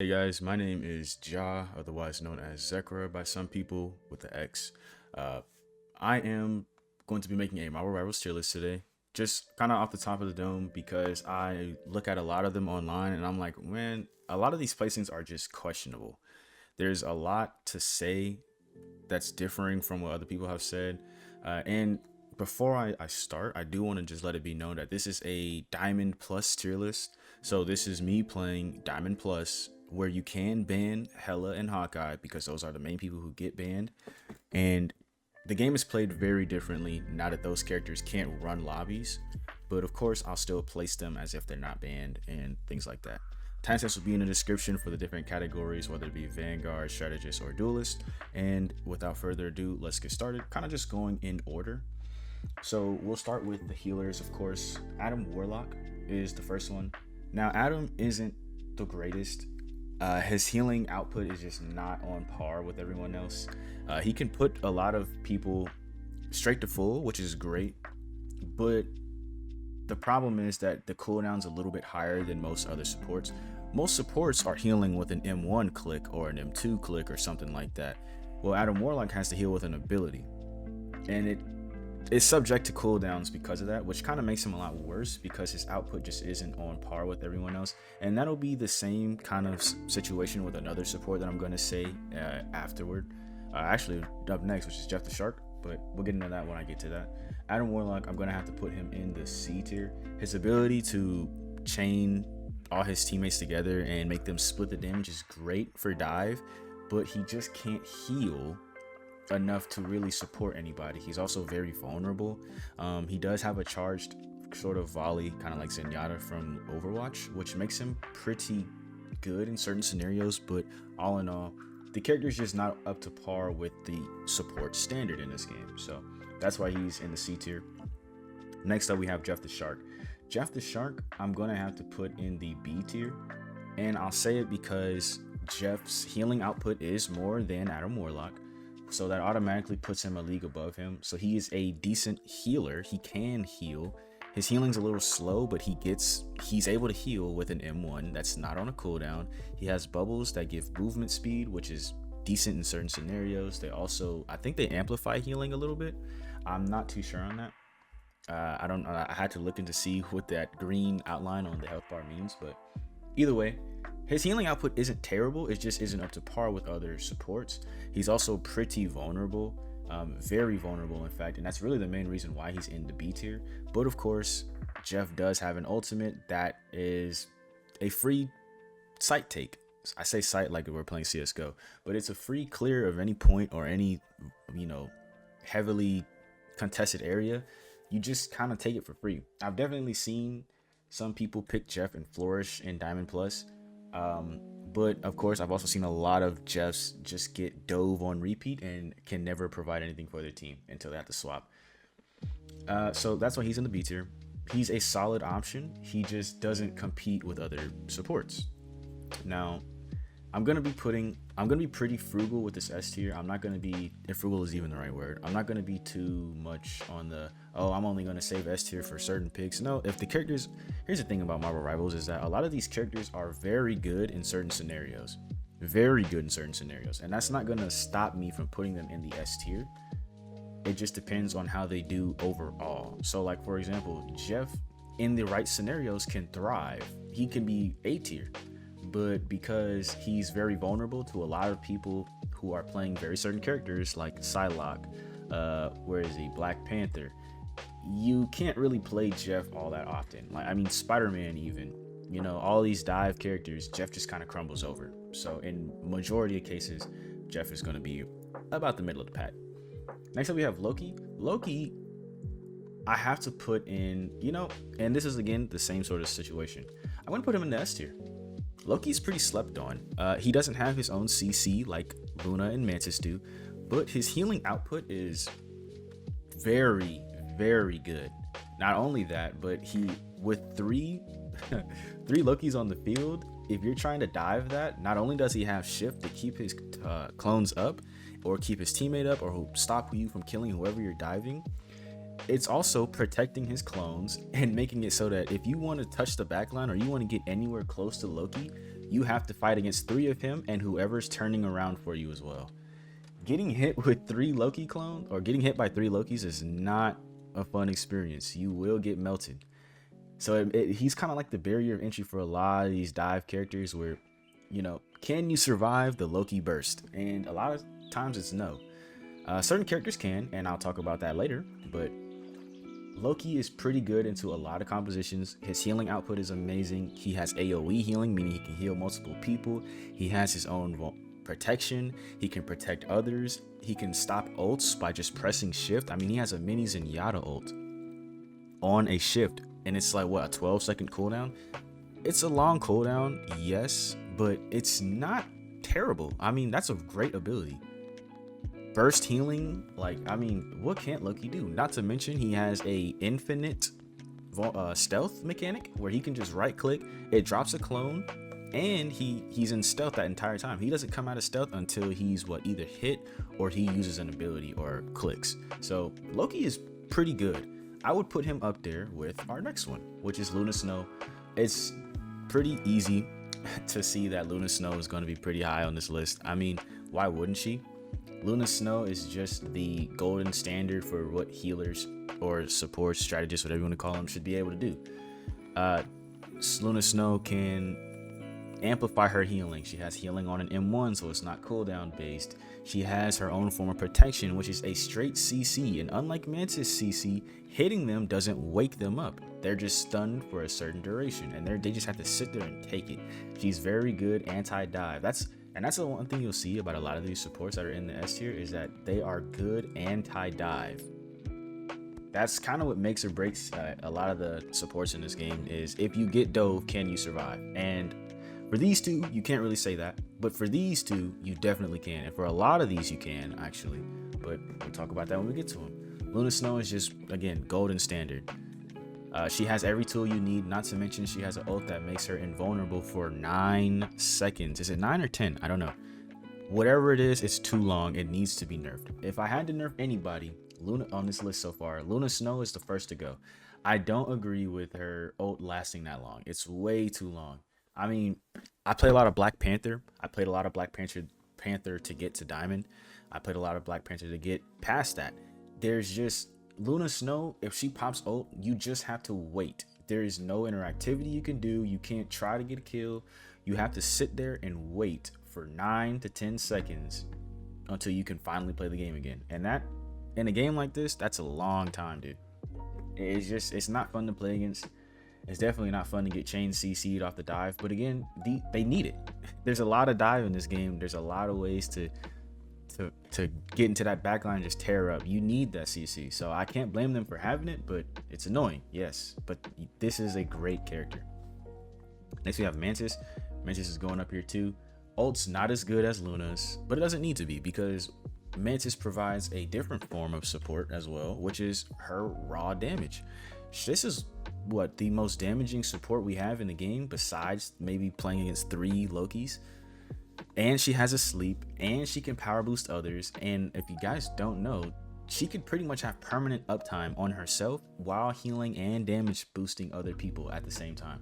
Hey guys, my name is Ja, otherwise known as Zekra by some people with the X. Uh, I am going to be making a Marvel Rivals tier list today, just kind of off the top of the dome because I look at a lot of them online and I'm like, man, a lot of these placings are just questionable. There's a lot to say that's differing from what other people have said. And before I start, I do want to just let it be known that this is a Diamond Plus tier list. So this is me playing Diamond Plus, where you can ban Hela and Hawkeye because those are the main people who get banned. And the game is played very differently now that those characters can't run lobbies. But of course, I'll still place them as if they're not banned and things like that. Timestamps will be in the description for the different categories, whether it be Vanguard, Strategist, or Duelist. And without further ado, let's get started. Kind of just going in order. So we'll start with the healers, of course. Adam Warlock is the first one. Now, Adam isn't the greatest. His healing output is just not on par with everyone else. He can put a lot of people straight to full, which is great. But the problem is that the cooldown's a little bit higher than most other supports. Most supports are healing with an M1 click or an M2 click or something like that. Well, Adam Warlock has to heal with an ability. And it is subject to cooldowns because of that, which kind of makes him a lot worse because his output just isn't on par with everyone else. And that'll be the same kind of situation with another support that I'm going to say afterward. Actually, up next, which is Jeff the Shark, but we'll get into that when I get to that. Adam Warlock, I'm going to have to put him in the C tier. His ability to chain all his teammates together and make them split the damage is great for dive, but he just can't heal enough to really support anybody. He's also very vulnerable. He does have a charged sort of volley, kind of like Zenyatta from Overwatch, which makes him pretty good in certain scenarios, but all in all, the character is just not up to par with the support standard in this game. So that's why he's in the C tier. Next up, we have Jeff the Shark. Jeff the Shark, I'm going to have to put in the B tier. And I'll say it because Jeff's healing output is more than Adam Warlock. So that automatically puts him a league above him. So he is a decent healer. He can heal. His healing's a little slow, but he's able to heal with an M1 that's not on a cooldown. He has bubbles that give movement speed, which is decent in certain scenarios. They also, I think they amplify healing a little bit. I'm not too sure on that. I had to look into see what that green outline on the health bar means, but either way, his healing output isn't terrible. It just isn't up to par with other supports. He's also pretty vulnerable, very vulnerable, in fact, and that's really the main reason why he's in the B tier. But of course, Jeff does have an ultimate that is a free sight take. I say sight like we're playing CS:GO, but it's a free clear of any point or any, heavily contested area. You just kind of take it for free. I've definitely seen some people pick Jeff and flourish in Diamond Plus. But of course, I've also seen a lot of Jeffs just get dove on repeat and can never provide anything for their team until they have to swap. So that's why he's in the B tier. He's a solid option. He just doesn't compete with other supports. Now, I'm gonna be pretty frugal with this S tier. I'm not gonna be, if frugal is even the right word, I'm not gonna be too much on the, oh, I'm only gonna save S tier for certain picks. No, if the characters, here's the thing about Marvel Rivals is that a lot of these characters are very good in certain scenarios. Very good in certain scenarios. And that's not gonna stop me from putting them in the S tier. It just depends on how they do overall. So like, for example, Jeff in the right scenarios can thrive. He can be A tier. But because he's very vulnerable to a lot of people who are playing very certain characters like Psylocke, where is he, Black Panther, you can't really play Jeff all that often. Like, I mean, Spiderman even, all these dive characters, Jeff just kind of crumbles over. So in majority of cases, Jeff is going to be about the middle of the pack. Next up, we have Loki. Loki, I have to put in, and this is again the same sort of situation. I'm going to put him in the S tier. Loki's pretty slept on. He doesn't have his own CC like Luna and Mantis do, but his healing output is very, very good. Not only that, but he, with three Lokis on the field, if you're trying to dive that, not only does he have shift to keep his clones up or keep his teammate up or stop you from killing whoever you're diving, it's also protecting his clones and making it so that if you want to touch the backline or you want to get anywhere close to Loki, you have to fight against 3 of him and whoever's turning around for you as well. Getting hit with 3 Loki clones, or getting hit by 3 Lokis, is not a fun experience. You will get melted. So he's kind of like the barrier of entry for a lot of these dive characters where, you know, can you survive the Loki burst? And a lot of times it's no. Certain characters can, and I'll talk about that later, but Loki is pretty good into a lot of compositions. His healing output is amazing. He has AoE healing, meaning he can heal multiple people. He has his own protection. He can protect others. He can stop ults by just pressing shift. I mean, he has a mini Zenyatta ult on a shift, and it's like, what, a 12-second cooldown? It's a long cooldown, yes, but it's not terrible. I mean, that's a great ability. Burst healing, like, I mean, what can't Loki do? Not to mention he has a infinite stealth mechanic where he can just right click, it drops a clone, and he's in stealth that entire time. He doesn't come out of stealth until he's either hit or he uses an ability or clicks. So Loki is pretty good. I would put him up there with our next one, which is Luna Snow. It's pretty easy to see that Luna Snow is going to be pretty high on this list. I mean, why wouldn't she? Luna Snow is just the golden standard for what healers or supports, strategists, whatever you want to call them, should be able to do. Luna Snow can amplify her healing. She has healing on an M1, so it's not cooldown based. She has her own form of protection, which is a straight CC, and unlike Mantis CC, hitting them doesn't wake them up. They're just stunned for a certain duration, and they just have to sit there and take it. She's very good anti-dive. That's the one thing you'll see about a lot of these supports that are in the S tier, is that they are good anti-dive. That's kind of what makes or breaks a lot of the supports in this game, is if you get dove, can you survive? And for these two, you can't really say that, but for these two, you definitely can. And for a lot of these, you can, actually, but we'll talk about that when we get to them. Luna Snow is just, again, golden standard. She has every tool you need, not to mention she has an ult that makes her invulnerable for 9 seconds. Is it 9 or 10? I don't know. Whatever it is, it's too long. It needs to be nerfed. If I had to nerf anybody on this list so far, Luna Snow is the first to go. I don't agree with her ult lasting that long. It's way too long. I mean, I play a lot of Black Panther. I played a lot of Black Panther to get to Diamond. I played a lot of Black Panther to get past that. There's just Luna Snow, if she pops ult, you just have to wait. There is no interactivity you can do. You can't try to get a kill. You have to sit there and wait for 9 to 10 seconds until you can finally play the game again. And that, in a game like this, that's a long time, dude. It's not fun to play against. It's definitely not fun to get chain CC'd off the dive. But again, they need it. There's a lot of dive in this game. There's a lot of ways to get into that backline and just tear up. You need that CC, so I can't blame them for having it, but it's annoying, yes, but this is a great character. Next we have Mantis. Mantis is going up here too. Ult's not as good as Luna's, but it doesn't need to be, because Mantis provides a different form of support as well, which is her raw damage. This is what the most damaging support we have in the game, besides maybe playing against 3 Lokis. And she has a sleep, and she can power boost others. And if you guys don't know, she could pretty much have permanent uptime on herself while healing and damage boosting other people at the same time.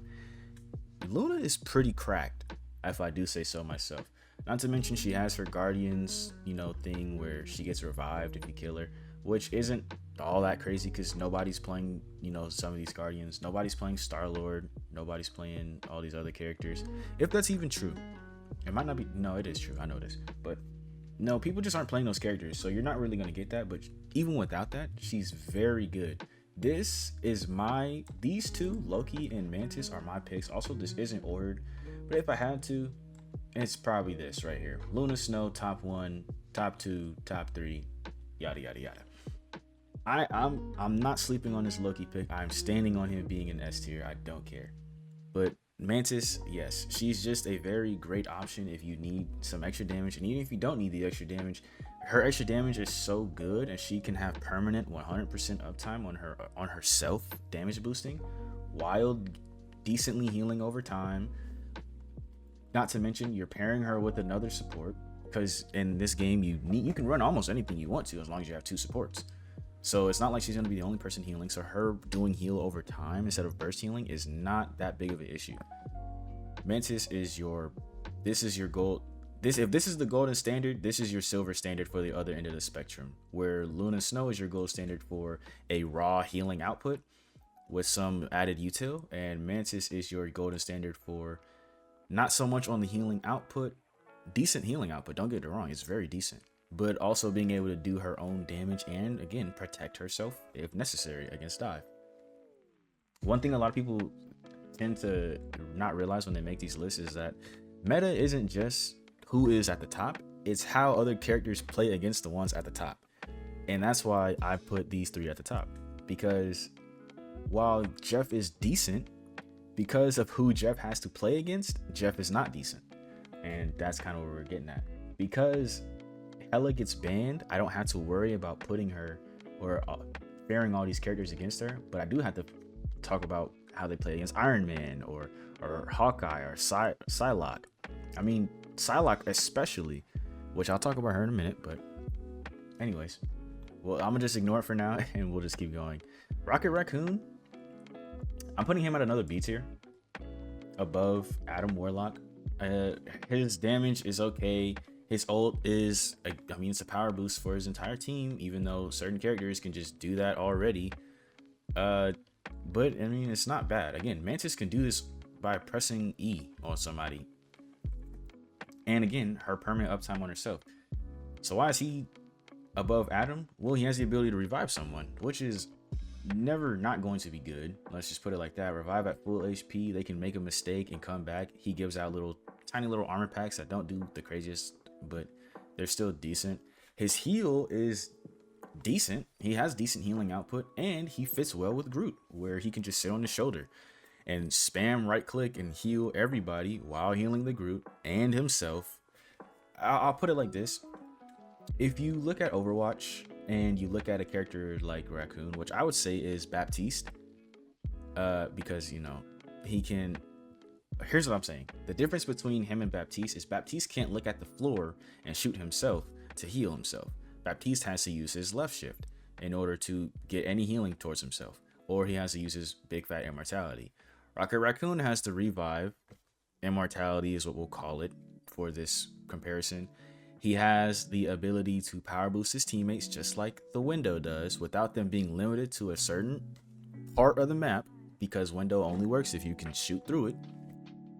Luna is pretty cracked, if I do say so myself. Not to mention she has her Guardians, thing where she gets revived if you kill her, which isn't all that crazy because nobody's playing, some of these Guardians. Nobody's playing Starlord. Nobody's playing all these other characters. If that's even true. It might not be. No, it is true. I know this. But no, people just aren't playing those characters. So you're not really going to get that. But even without that, she's very good. These two, Loki and Mantis, are my picks. Also, this isn't ordered. But if I had to, it's probably this right here. Luna Snow, top 1, top 2, top 3, yada, yada, yada. I'm not sleeping on this Loki pick. I'm standing on him being an S tier. I don't care. But Mantis, yes, she's just a very great option if you need some extra damage, and even if you don't need the extra damage, her extra damage is so good, and she can have permanent 100% uptime on herself damage boosting while decently healing over time. Not to mention you're pairing her with another support, because in this game you can run almost anything you want to as long as you have 2 supports. So it's not like she's going to be the only person healing. So her doing heal over time instead of burst healing is not that big of an issue. Mantis is your, this is your gold. If this is the golden standard, this is your silver standard for the other end of the spectrum, where Luna Snow is your gold standard for a raw healing output with some added util, and Mantis is your golden standard for not so much on the healing output, decent healing output, don't get it wrong, it's very decent, but also being able to do her own damage and again protect herself if necessary against dive. One thing a lot of people tend to not realize when they make these lists is that meta isn't just who is at the top, it's how other characters play against the ones at the top. And that's why I put these three at the top, because while Jeff is decent, because of who Jeff has to play against, Jeff is not decent. And that's kind of what we're getting at. Because Hela gets banned, I don't have to worry about putting her or pairing all these characters against her, but I do have to talk about how they play against Iron Man or Hawkeye or Psylocke. I mean, Psylocke especially, which I'll talk about her in a minute, but anyways, well, I'm gonna just ignore it for now and we'll just keep going. Rocket Raccoon, I'm putting him at another B tier above Adam Warlock. His damage is okay. His ult is, I mean, it's a power boost for his entire team, even though certain characters can just do that already. But I mean, it's not bad. Again, Mantis can do this by pressing E on somebody. And again, her permanent uptime on herself. So why is he above Adam? Well, he has the ability to revive someone, which is never not going to be good. Let's just put it like that. Revive at full HP. They can make a mistake and come back. He gives out tiny little armor packs that don't do the craziest, but they're still decent. His heal is decent. He has decent healing output, and he fits well with Groot, where he can just sit on his shoulder and spam right click and heal everybody while healing the Groot and himself. I'll put it like this. If you look at Overwatch and you look at a character like Raccoon, which I would say is Baptiste, because, you know, he can, here's what I'm saying. The difference between him and Baptiste is Baptiste can't look at the floor and shoot himself to heal himself. Baptiste has to use his left shift in order to get any healing towards himself, or he has to use his big fat immortality. Rocket Raccoon has to revive. Immortality is what we'll call it for this comparison. He has the ability to power boost his teammates just like the window does, without them being limited to a certain part of the map, because window only works if you can shoot through it.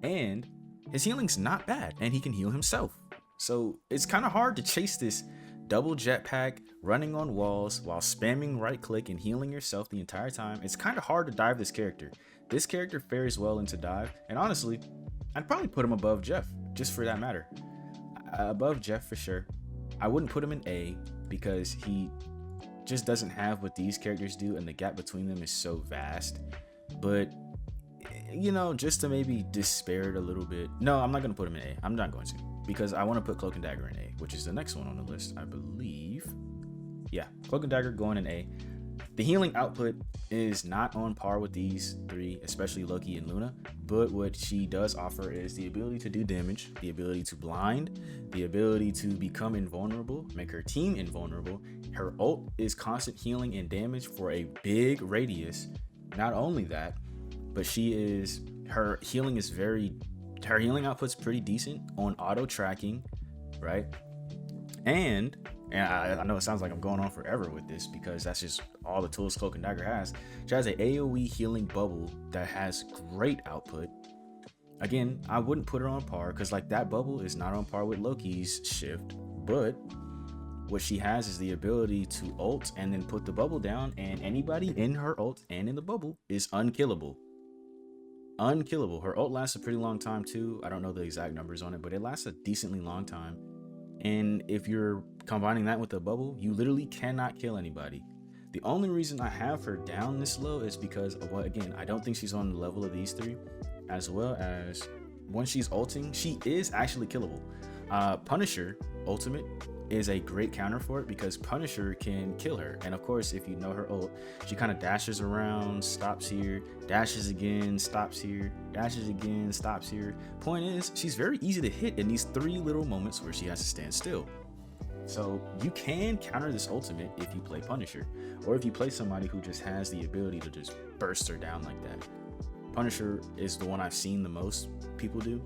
And his healing's not bad, and he can heal himself. So it's kind of hard to chase this double jetpack, running on walls while spamming right click and healing yourself the entire time. It's kind of hard to dive this character. This character fares well into dive, and honestly, I'd probably put him above Jeff, just for that matter. Above Jeff for sure. I wouldn't put him in A because he just doesn't have what these characters do, and the gap between them is so vast. But, you know, just to maybe despair it a little bit. No, I'm not going to put him in A. I'm not going to, because I want to put Cloak and Dagger in A, which is the next one on the list, I believe. Yeah, Cloak and Dagger going in A. The healing output is not on par with these three, especially Loki and Luna, but what she does offer is the ability to do damage, the ability to blind, the ability to become invulnerable, make her team invulnerable. Her ult is constant healing and damage for a big radius. Not only that, but her healing output's pretty decent on auto tracking, right? And I know it sounds like I'm going on forever with this, because that's just all the tools Cloak and Dagger has. She has an AoE healing bubble that has great output. Again, I wouldn't put her on par, because like that bubble is not on par with Loki's shift, but what she has is the ability to ult and then put the bubble down, and anybody in her ult and in the bubble is unkillable. Unkillable. Her ult lasts a pretty long time too. I don't know the exact numbers on it, but it lasts a decently long time. And if you're combining that with the bubble, you literally cannot kill anybody. The only reason I have her down this low is because of what, again, I don't think she's on the level of these three, as well as when she's ulting, she is actually killable. Punisher Ultimate is a great counter for it, because Punisher can kill her. And of course, if you know her ult, she kind of dashes around, stops here, dashes again, stops here, dashes again, stops here. Point is, she's very easy to hit in these three little moments where she has to stand still. So you can counter this ultimate if you play Punisher, or if you play somebody who just has the ability to just burst her down like that. Punisher is the one I've seen the most people do.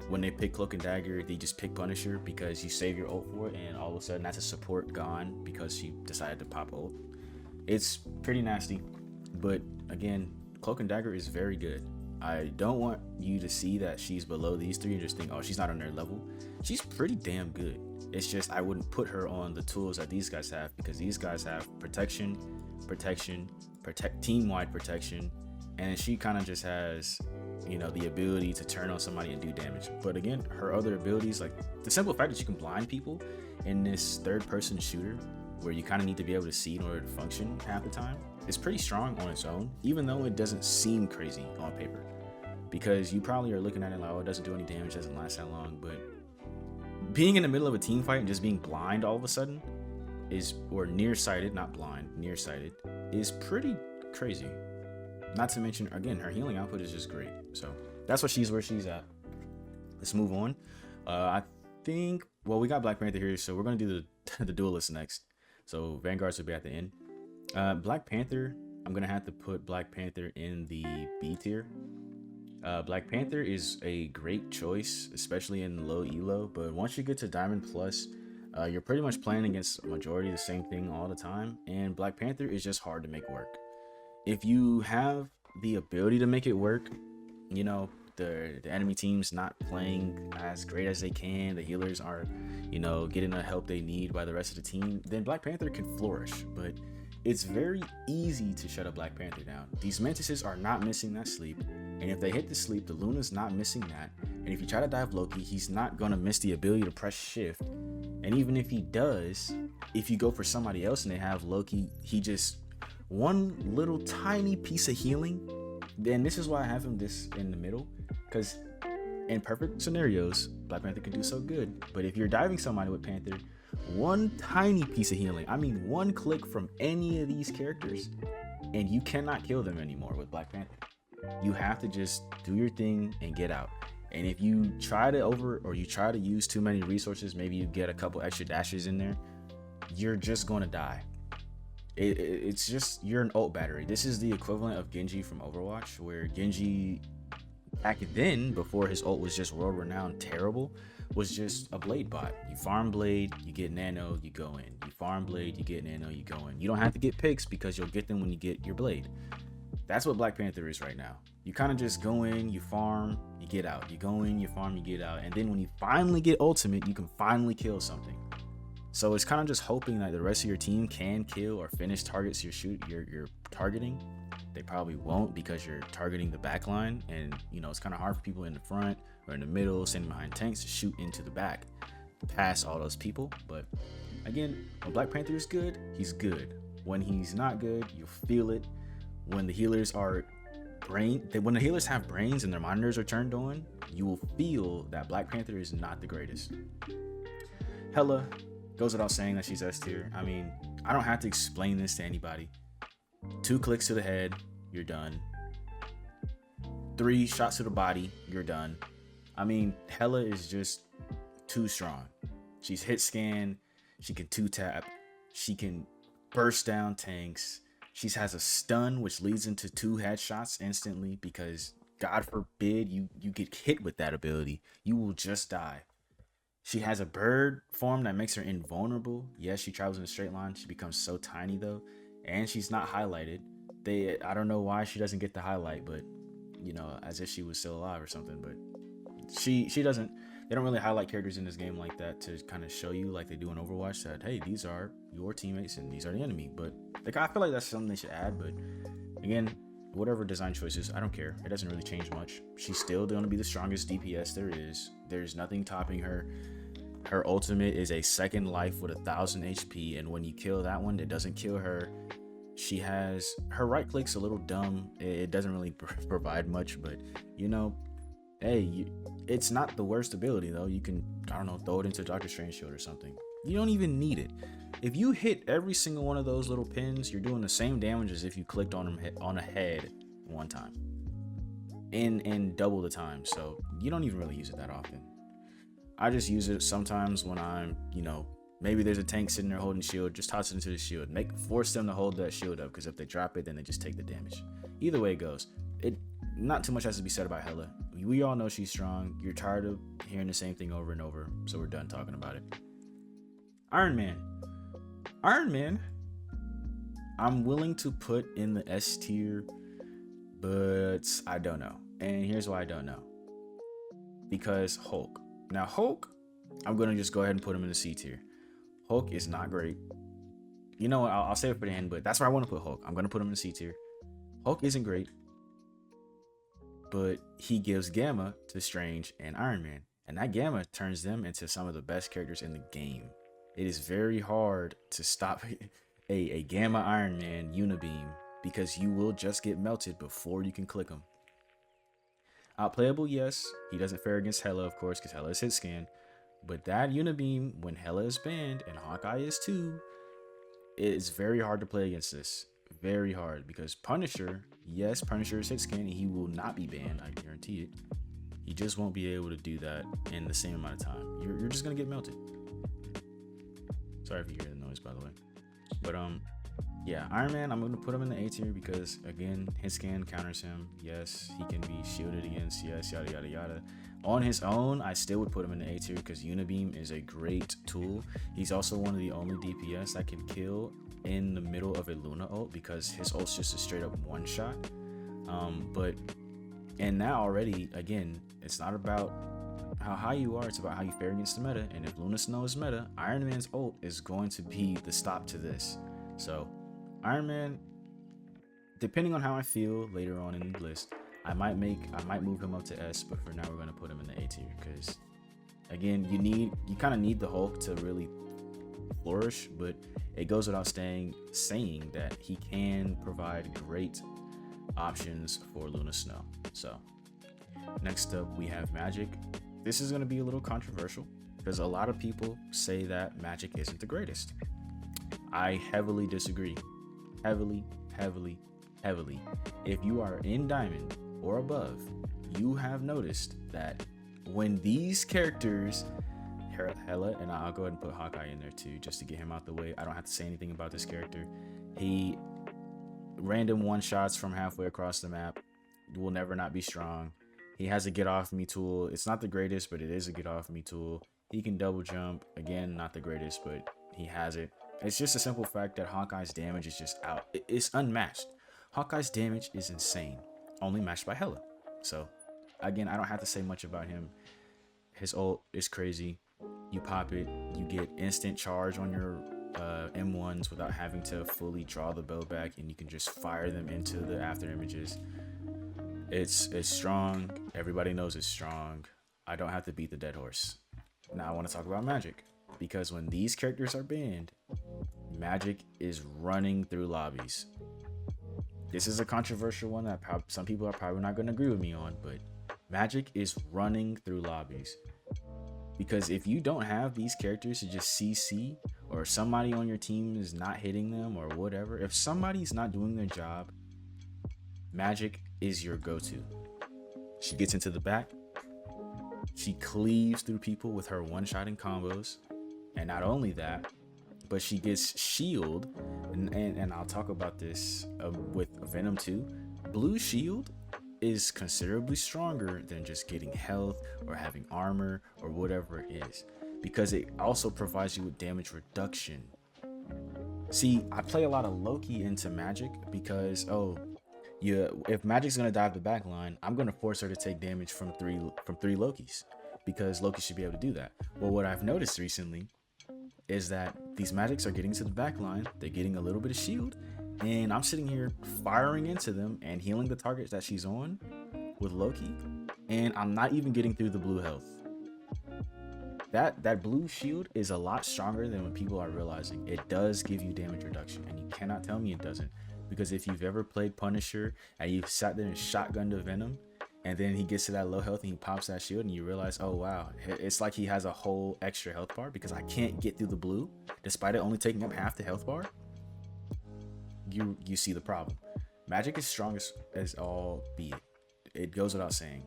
When they pick Cloak and Dagger, they just pick Punisher because you save your ult for it, and all of a sudden that's a support gone because she decided to pop ult. It's pretty nasty, but again, Cloak and Dagger is very good. I don't want you to see that she's below these three and just think, oh, she's not on their level. She's pretty damn good. It's just I wouldn't put her on the tools that these guys have, because these guys have protection, team-wide protection, and she kind of just has, you know, the ability to turn on somebody and do damage. But again, her other abilities, like the simple fact that you can blind people in this third-person shooter where you kind of need to be able to see in order to function half the time, is pretty strong on its own, even though it doesn't seem crazy on paper. Because you probably are looking at it like, oh, it doesn't do any damage, doesn't last that long. But being in the middle of a team fight and just being blind all of a sudden is, or nearsighted, not blind, nearsighted, is pretty crazy. Not to mention, again, her healing output is just great. So that's where she's at. Let's move on. I think, well, we got Black Panther here, so we're going to do the Duelists next. So Vanguards will be at the end. Black Panther, I'm going to have to put Black Panther in the B tier. Black Panther is a great choice, especially in low elo, but once you get to Diamond Plus, you're pretty much playing against a majority of the same thing all the time, and Black Panther is just hard to make work. If you have the ability to make it work, you know, the enemy team's not playing as great as they can, the healers are, you know, getting the help they need by the rest of the team, then Black Panther can flourish. But it's very easy to shut a Black Panther down. These Mantises are not missing that sleep, and if they hit the sleep, the Luna's not missing that, and if you try to dive Loki, he's not gonna miss the ability to press shift. And even if he does, if you go for somebody else and they have Loki, he just one little tiny piece of healing, then this is why I have him this in the middle, because in perfect scenarios, Black Panther can do so good. But if you're diving somebody with Panther, one tiny piece of healing, I mean one click from any of these characters, and you cannot kill them anymore with Black Panther. You have to just do your thing and get out. And if you try to use too many resources, maybe you get a couple extra dashes in there, you're just going to die. It's just, you're an ult battery. This is the equivalent of Genji from Overwatch, where Genji back then, before his ult was just world renowned terrible, was just a blade bot. You farm blade, you get nano, you go in. You farm blade, you get nano, you go in. You don't have to get picks because you'll get them when you get your blade. That's what Black Panther is right now. You kind of just go in, you farm, you get out. You go in, you farm, you get out. And then when you finally get ultimate, you can finally kill something. So it's kind of just hoping that the rest of your team can kill or finish targets you're targeting. They probably won't, because you're targeting the back line, and you know it's kind of hard for people in the front or in the middle, standing behind tanks, to shoot into the back past all those people. But again, when Black Panther is good, he's good. When he's not good, you'll feel it. When the healers have brains and their monitors are turned on, you will feel that Black Panther is not the greatest. Hela goes without saying that she's S tier. I mean, I don't have to explain this to anybody. 2 clicks to the head, you're done. 3 shots to the body, you're done. I mean, Hela is just too strong. She's hit scan, she can 2-tap, she can burst down tanks. She has a stun, which leads into 2 headshots instantly, because God forbid you get hit with that ability, you will just die. She has a bird form that makes her invulnerable. Yes, she travels in a straight line. She becomes so tiny though, and she's not highlighted. I don't know why she doesn't get the highlight, but you know, as if she was still alive or something. But she doesn't. They don't really highlight characters in this game like that to kind of show you, like they do in Overwatch, that hey, these are your teammates and these are the enemy. But like, I feel like that's something they should add. But again, whatever design choices, I don't care. It doesn't really change much. She's still going to be the strongest DPS there is. There's nothing topping her. Her ultimate is a second life with 1000 HP, and when you kill that one, it doesn't kill her. She has, her right click's a little dumb. It doesn't really provide much, but you know, hey, it's not the worst ability though. You can, I don't know, throw it into Doctor Strange shield or something. You don't even need it. If you hit every single one of those little pins, you're doing the same damage as if you clicked on a head one time, in double the time. So you don't even really use it that often. I just use it sometimes when I'm, you know, maybe there's a tank sitting there holding shield, just toss it into the shield, force them to hold that shield up, because if they drop it, then they just take the damage. Either way it goes, not too much has to be said about Hela. We all know she's strong. You're tired of hearing the same thing over and over, so we're done talking about it. Iron Man. I'm willing to put in the S tier, but I don't know. And here's why I don't know. Because Hulk. Now, Hulk, I'm going to just go ahead and put him in the C tier. Hulk is not great. You know what? I'll save it for the end, but that's where I want to put Hulk. I'm going to put him in the C tier. Hulk isn't great, but he gives Gamma to Strange and Iron Man. And that Gamma turns them into some of the best characters in the game. It is very hard to stop a Gamma Iron Man Unibeam because you will just get melted before you can click him. Outplayable, yes. He doesn't fare against Hela, of course, because Hela is hit scan. But that Unibeam, when Hela is banned, and Hawkeye is too, it's very hard to play against this. Very hard, because Punisher, yes, Punisher is hit scan, and he will not be banned, I guarantee it. He just won't be able to do that in the same amount of time. You're just going to get melted. Sorry if you hear the noise, by the way. But, yeah, Iron Man, I'm going to put him in the A tier because, again, his scan counters him. Yes, he can be shielded against, yes, yada, yada, yada. On his own, I still would put him in the A tier because Unibeam is a great tool. He's also one of the only DPS that can kill in the middle of a Luna ult because his ult's just a straight up one shot. And now already, again, it's not about how high you are, it's about how you fare against the meta. And if Luna Snow is meta, Iron Man's ult is going to be the stop to this. So Iron Man, depending on how I feel later on in the list, I might move him up to S, but for now we're going to put him in the A tier because, again, you kind of need the Hulk to really flourish, but it goes without saying that he can provide great options for Luna Snow. So next up we have Magik. This is going to be a little controversial because a lot of people say that Magik isn't the greatest. I heavily disagree. Heavily. If you are in Diamond or above, you have noticed that when these characters, Hela, and I'll go ahead and put Hawkeye in there too, just to get him out the way. I don't have to say anything about this character. He random one shots from halfway across the map, will never not be strong. He has a get off me tool. It's not the greatest, but it is a get off me tool. He can double jump. Again, not the greatest, but he has it. It's just a simple fact that Hawkeye's damage is just out. It's unmatched. Hawkeye's damage is insane, only matched by Hela. So again, I don't have to say much about him. His ult is crazy. You pop it, you get instant charge on your M1s without having to fully draw the bow back, and you can just fire them into the after images. It's strong. Everybody knows it's strong. I don't have to beat the dead horse. Now I want to talk about Magik, because when these characters are banned, Magik is running through lobbies. This is a controversial one that some people are probably not going to agree with me on, but Magik is running through lobbies. Because if you don't have these characters to just CC, or somebody on your team is not hitting them or whatever, if somebody's not doing their job, Magik is your go-to. She gets into the back. She cleaves through people with her one-shotting combos. And not only that, but she gets shield. And I'll talk about this with Venom too. Blue shield is considerably stronger than just getting health or having armor or whatever it is, because it also provides you with damage reduction. See, I play a lot of Loki into Magik because if Magik's gonna dive the back line, I'm gonna force her to take damage from three Lokis, because Loki should be able to do that. Well, what I've noticed recently is that these Magics are getting to the back line, they're getting a little bit of shield, and I'm sitting here firing into them and healing the targets that she's on with Loki, and I'm not even getting through the blue health. That blue shield is a lot stronger than what people are realizing. It does give you damage reduction, and you cannot tell me it doesn't, because if you've ever played Punisher and you've sat there and shotgunned a Venom, and then he gets to that low health and he pops that shield, and you realize, oh wow, it's like he has a whole extra health bar because I can't get through the blue despite it only taking up half the health bar. You see the problem. Magik is strong as all be it goes without saying.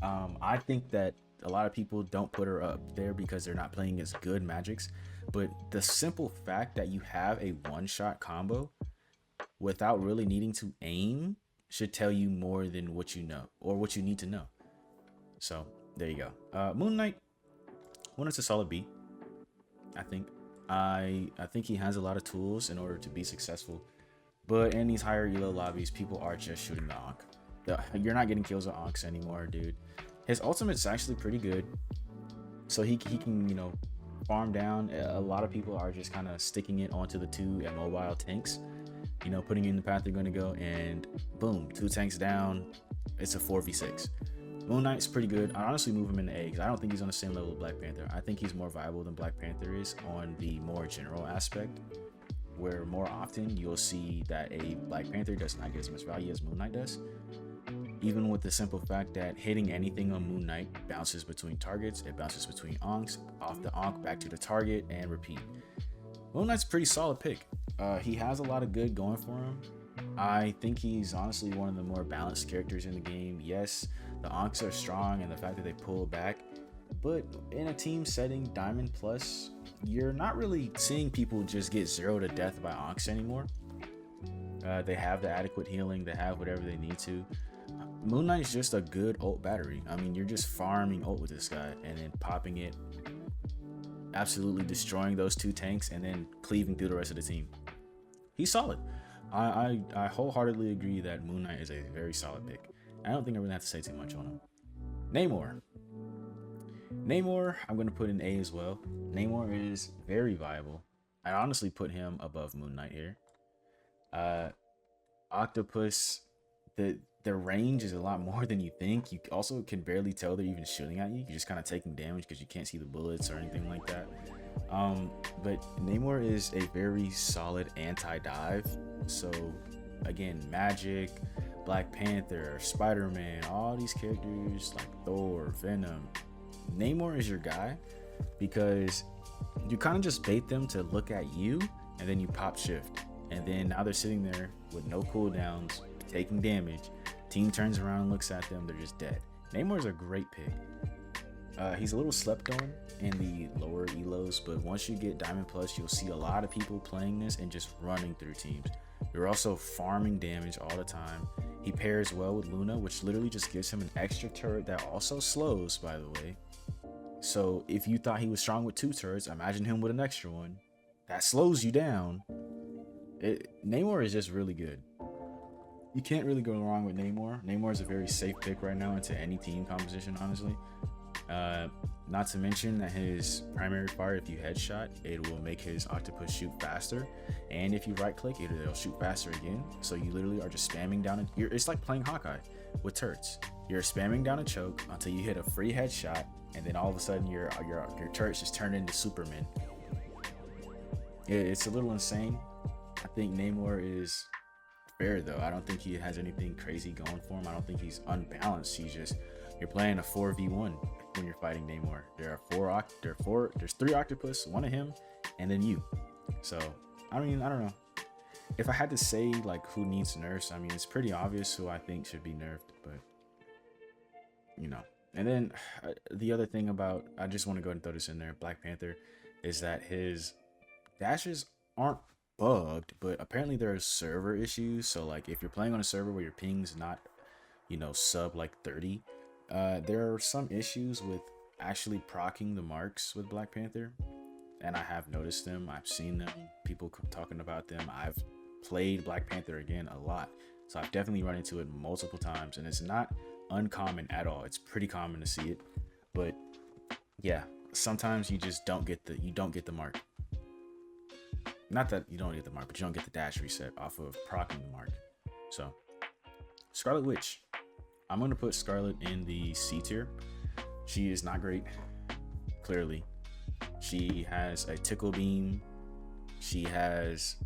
I think that a lot of people don't put her up there because they're not playing as good Magics, but the simple fact that you have a one-shot combo without really needing to aim should tell you more than what you know or what you need to know. So there you go. Moon Knight, a solid B, I think. I think he has a lot of tools in order to be successful, but in these higher elo lobbies, people are just shooting the Ankh. You're not getting kills with Ankhs anymore, dude. His ultimate's actually pretty good, so he can, you know, farm down. A lot of people are just kind of sticking it onto the 2 immobile tanks, you know, putting in the path they're going to go, and boom, 2 tanks down. It's a 4v6. Moon Knight's pretty good. I honestly move him into A because I don't think he's on the same level of Black Panther. I think he's more viable than Black Panther is on the more general aspect, where more often you'll see that a Black Panther does not get as much value as Moon Knight does. Even with the simple fact that hitting anything on Moon Knight bounces between targets, it bounces between Ankhs, off the Ankh back to the target, and repeat. Moon Knight's a pretty solid pick. He has a lot of good going for him. I think he's honestly one of the more balanced characters in the game. Yes, the Ankhs are strong and the fact that they pull back, but in a team setting, Diamond Plus, you're not really seeing people just get 0 to death by Ankhs anymore. They have the adequate healing, they have whatever they need to. Moon Knight's just a good ult battery. I mean, you're just farming ult with this guy and then popping it, absolutely destroying those 2 tanks, and then cleaving through the rest of the team. He's solid. I wholeheartedly agree that Moon Knight is a very solid pick. I don't think I really have to say too much on him. Namor, I'm going to put in A as well. Namor is very viable. I honestly put him above Moon Knight here. Octopus, their range is a lot more than you think. You also can barely tell they're even shooting at you. You're just kind of taking damage because you can't see the bullets or anything like that. But Namor is a very solid anti-dive. So again, Magik, Black Panther, Spiderman, all these characters like Thor, Venom, Namor is your guy because you kind of just bait them to look at you, and then you pop shift, and then now they're sitting there with no cooldowns, taking damage. Team turns around and looks at them, they're just dead. Namor is a great pick. He's a little slept on in the lower elos, but once you get Diamond Plus, you'll see a lot of people playing this and just running through teams. You're also farming damage all the time. He pairs well with Luna, which literally just gives him an extra turret that also slows, by the way. So if you thought he was strong with 2 turrets, imagine him with an extra one. That slows you down. Namor is just really good. You can't really go wrong with Namor. Namor is a very safe pick right now into any team composition, honestly. Not to mention that his primary fire, if you headshot, it will make his octopus shoot faster, and if you right click, it'll shoot faster again. So you literally are just spamming down it's like playing Hawkeye with turrets. You're spamming down a choke until you hit a free headshot, and then all of a sudden your turrets just turn into Superman. It's a little insane. I think Namor is fair though. I don't think he has anything crazy going for him. I don't think he's unbalanced. You're playing a 4v1 when you're fighting Namor. There's 3 octopus, 1 of him, and then you. So I mean, I don't know. If I had to say like who needs nerfs, I mean, it's pretty obvious who I think should be nerfed, but you know. And then the other thing about, I just want to go ahead and throw this in there, Black Panther, is that his dashes aren't bugged, but apparently there are server issues. So like if you're playing on a server where your ping's not, you know, sub like 30, there are some issues with actually proccing the marks with Black Panther, and I have noticed them. I've seen them, people talking about them. I've played Black Panther again a lot, so I've definitely run into it multiple times, and it's not uncommon at all. It's pretty common to see it, but yeah, sometimes you just don't get the mark. Not that you don't get the mark, but you don't get the dash reset off of proccing the mark. So Scarlett Witch, I'm going to put Scarlett in the C tier. She is not great, clearly. She has a tickle beam. Here's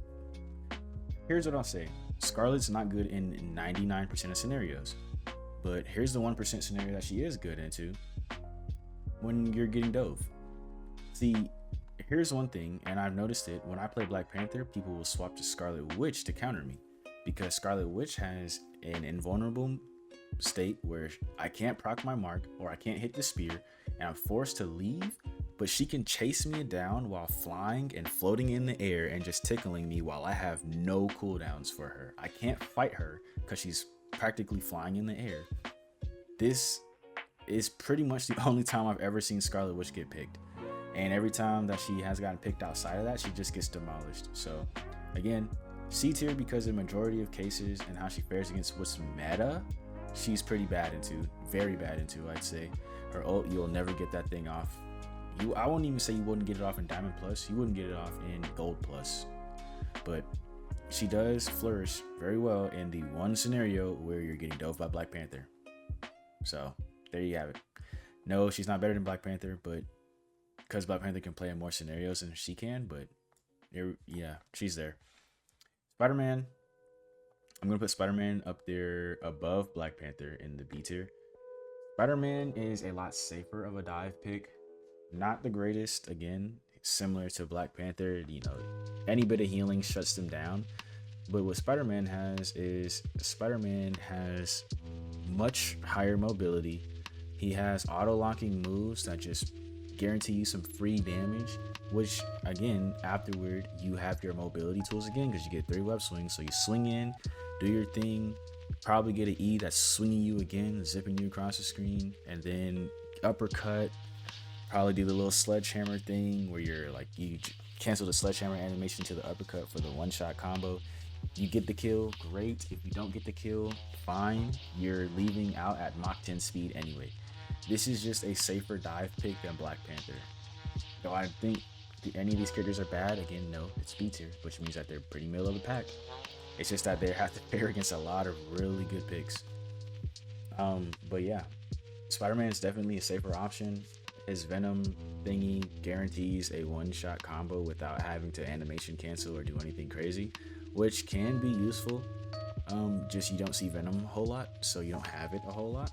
what I'll say. Scarlett's not good in 99% of scenarios, but here's the 1% scenario that she is good into: when you're getting dove. See, here's one thing, and I've noticed it when I play Black Panther, people will swap to Scarlet Witch to counter me, because Scarlet Witch has an invulnerable state where I can't proc my mark or I can't hit the spear and I'm forced to leave, but she can chase me down while flying and floating in the air and just tickling me while I have no cooldowns for her. I can't fight her because she's practically flying in the air. This is pretty much the only time I've ever seen Scarlett Witch get picked. And every time that she has gotten picked outside of that, she just gets demolished. So again, C tier because in majority of cases and how she fares against what's meta, she's pretty bad into, very bad into, I'd say. Her ult, you'll never get that thing off. I won't even say you wouldn't get it off in Diamond Plus. You wouldn't get it off in Gold Plus. But she does flourish very well in the one scenario where you're getting dove by Black Panther. So there you have it. No, she's not better than Black Panther, but because Black Panther can play in more scenarios than she can, but yeah, she's there. Spider-Man, I'm going to put Spider-Man up there above Black Panther in the B tier. Spider-Man is a lot safer of a dive pick. Not the greatest, again, similar to Black Panther, you know, any bit of healing shuts them down. But what Spider-Man has is Spider-Man has much higher mobility. He has auto-locking moves that just guarantee you some free damage, which again, afterward, you have your mobility tools again because you get 3 web swings. So you swing in, do your thing, probably get an E that's swinging you again, zipping you across the screen, and then uppercut. Probably do the little sledgehammer thing where you're like, you cancel the sledgehammer animation to the uppercut for the one-shot combo. You get the kill, great. If you don't get the kill, fine. You're leaving out at Mach 10 speed anyway. This is just a safer dive pick than Black Panther. Though I think any of these characters are bad, again, no, it's B tier, which means that they're pretty middle of the pack. It's just that they have to fare against a lot of really good picks. But yeah, Spider-Man is definitely a safer option. His Venom thingy guarantees a one-shot combo without having to animation cancel or do anything crazy, which can be useful. Just you don't see Venom a whole lot, so you don't have it a whole lot.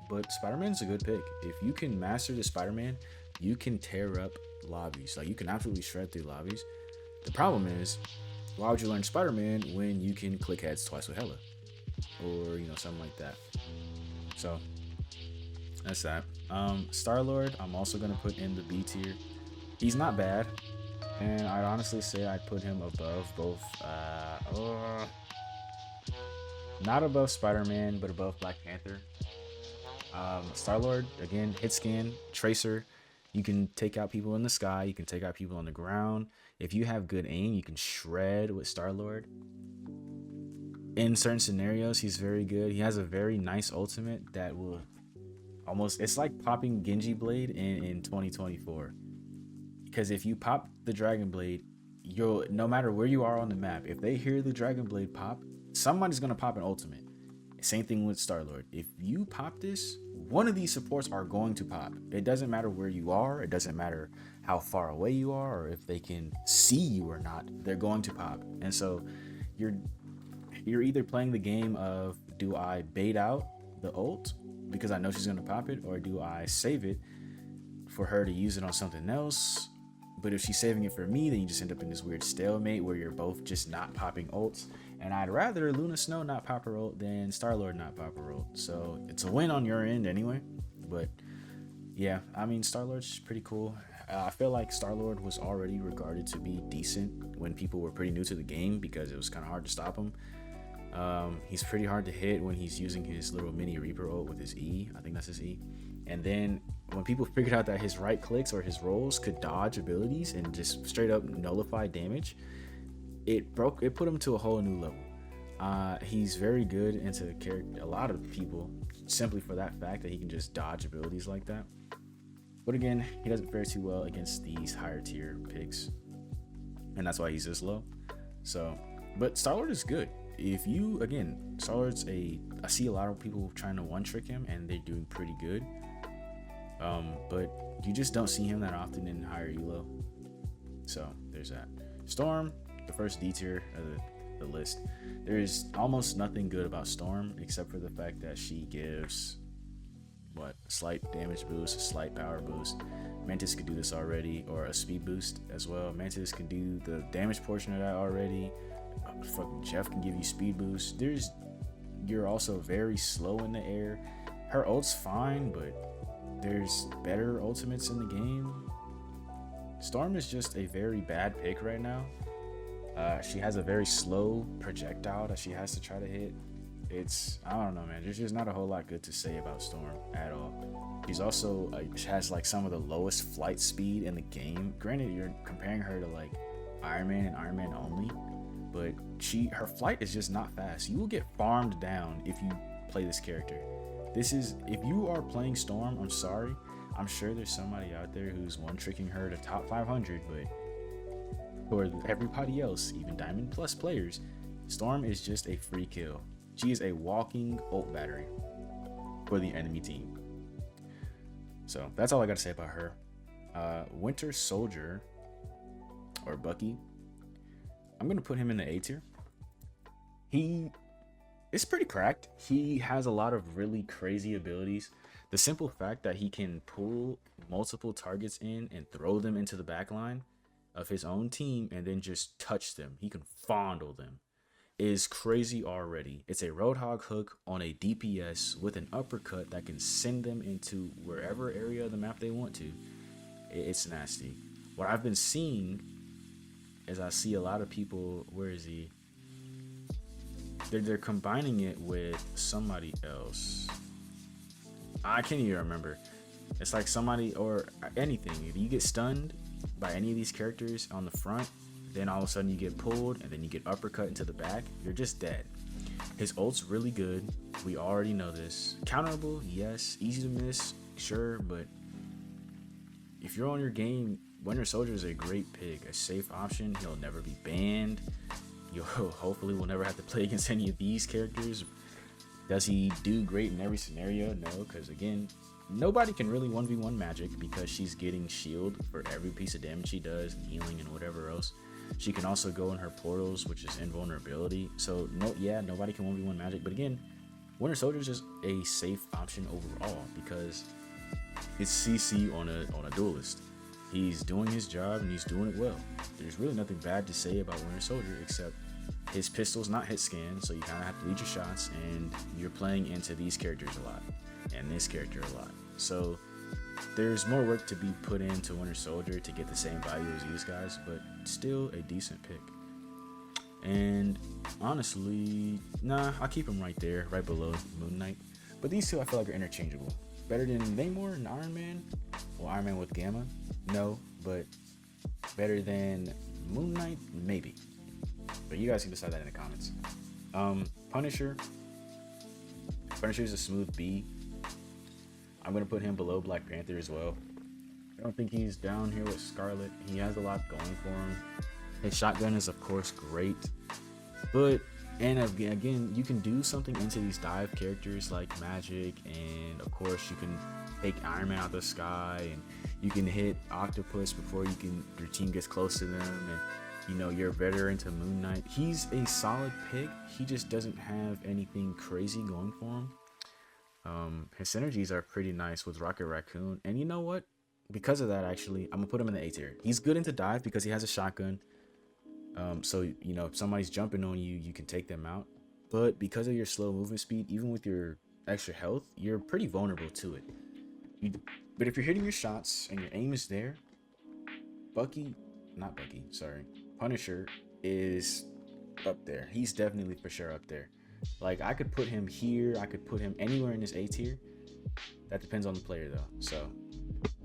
But Spider-Man's a good pick. If you can master the Spider-Man, you can tear up lobbies. Like, you can absolutely shred through lobbies. The problem is, why would you learn Spider-Man when you can click heads twice with Hela? Or, you know, something like that. So that's that. Starlord, I'm also gonna put in the B tier. He's not bad, and I'd honestly say I'd put him above both. Not above Spider-Man, but above Black Panther. Starlord, again, hit scan, tracer. You can take out people in the sky. You can take out people on the ground. If you have good aim, you can shred with Starlord. In certain scenarios, he's very good. He has a very nice ultimate that will almost, it's like popping Genji Blade in 2024. Because if you pop the Dragon Blade, no matter where you are on the map, if they hear the Dragon Blade pop, somebody's gonna pop an ultimate. Same thing with Starlord. If you pop this, one of these supports are going to pop. It doesn't matter where you are. It doesn't matter how far away you are or if they can see you or not. They're going to pop. And so you're either playing the game of, do I bait out the ult because I know she's going to pop it, or do I save it for her to use it on something else? But if she's saving it for me, then you just end up in this weird stalemate where you're both just not popping ults. And I'd rather Luna Snow not pop her ult than Starlord not pop her ult. So it's a win on your end anyway. But yeah, I mean, Starlord's pretty cool. I feel like Starlord was already regarded to be decent when people were pretty new to the game because it was kind of hard to stop him. He's pretty hard to hit when he's using his little mini Reaper ult with his E. I think that's his E. And then when people figured out that his right clicks or his rolls could dodge abilities and just straight up nullify damage, it put him to a whole new level. He's very good into a lot of people simply for that fact that he can just dodge abilities like that. But again, he doesn't fare too well against these higher tier picks, and that's why he's this low. So, but Starlord is good. If you, again, Starlord's I see a lot of people trying to one trick him and they're doing pretty good. But you just don't see him that often in higher elo. So there's that. Storm, the first D tier of the list. There is almost nothing good about Storm except for the fact that she gives a slight damage boost, a slight power boost. Mantis could do this already, or a speed boost as well. Mantis can do the damage portion of that already. Fucking Jeff can give you speed boost. You're also very slow in the air. Her ult's fine, but there's better ultimates in the game. Storm is just a very bad pick right now. She has a very slow projectile that she has to try to hit. I don't know, man. There's just not a whole lot good to say about Storm at all. She's also has like some of the lowest flight speed in the game. Granted, you're comparing her to like Iron Man and Iron Man only, but her flight is just not fast. You will get farmed down if you play this character. If you are playing Storm, I'm sorry. I'm sure there's somebody out there who's one tricking her to top 500, but for everybody else, even Diamond Plus players, Storm is just a free kill. She is a walking ult battery for the enemy team. So that's all I got to say about her. Winter Soldier, or Bucky, I'm going to put him in the A tier. He is pretty cracked. He has a lot of really crazy abilities. The simple fact that he can pull multiple targets in and throw them into the back line of his own team and then just touch them, he can fondle them, is crazy already. It's a Roadhog hook on a DPS with an uppercut that can send them into wherever area of the map they want to. It's nasty. What I've been seeing is I see a lot of people, where is he? They're combining it with somebody else. I can't even remember. It's like somebody or anything. If you get stunned by any of these characters on the front, then all of a sudden you get pulled and then you get uppercut into the back, you're just dead. His ult's really good. We already know this. Counterable, yes. Easy to miss, sure, but if you're on your game, Winter Soldier is a great pick, a safe option. He'll never be banned. You hopefully will never have to play against any of these characters. Does he do great in every scenario? No, because again, nobody can really 1v1 Magik because she's getting shield for every piece of damage she does, and healing and whatever else. She can also go in her portals, which is invulnerability. So nobody can 1v1 Magik. But again, Winter Soldier is just a safe option overall because it's CC on a duelist. He's doing his job and he's doing it well. There's really nothing bad to say about Winter Soldier except his pistol's not hit scan, so you kind of have to lead your shots, and you're playing into these characters a lot and this character a lot. So there's more work to be put into Winter Soldier to get the same value as these guys, but still a decent pick. And honestly, I'll keep him right there, right below Moon Knight. But these two I feel like are interchangeable. Better than Namor and Iron Man? Well, Iron Man with Gamma? No, but better than Moon Knight? Maybe. But you guys can decide that in the comments. Punisher is a smooth B. I'm going to put him below Black Panther as well. I don't think he's down here with Scarlett. He has a lot going for him. His shotgun is, of course, great. But, and again, you can do something into these dive characters like Magik, and of course, you can take Iron Man out of the sky, and you can hit Octopus before your team gets close to them, and you're better into Moon Knight. He's a solid pick. He just doesn't have anything crazy going for him. His synergies are pretty nice with Rocket Raccoon, and you know what? Because of that, actually, I'm gonna put him in the A tier. He's good into dive because he has a shotgun. So if somebody's jumping on you, you can take them out. But because of your slow movement speed, even with your extra health, you're pretty vulnerable to it. But if you're hitting your shots and your aim is there, Punisher is up there. He's definitely for sure up there. Like, I could put him here, I could put him anywhere in this A tier. That depends on the player though. So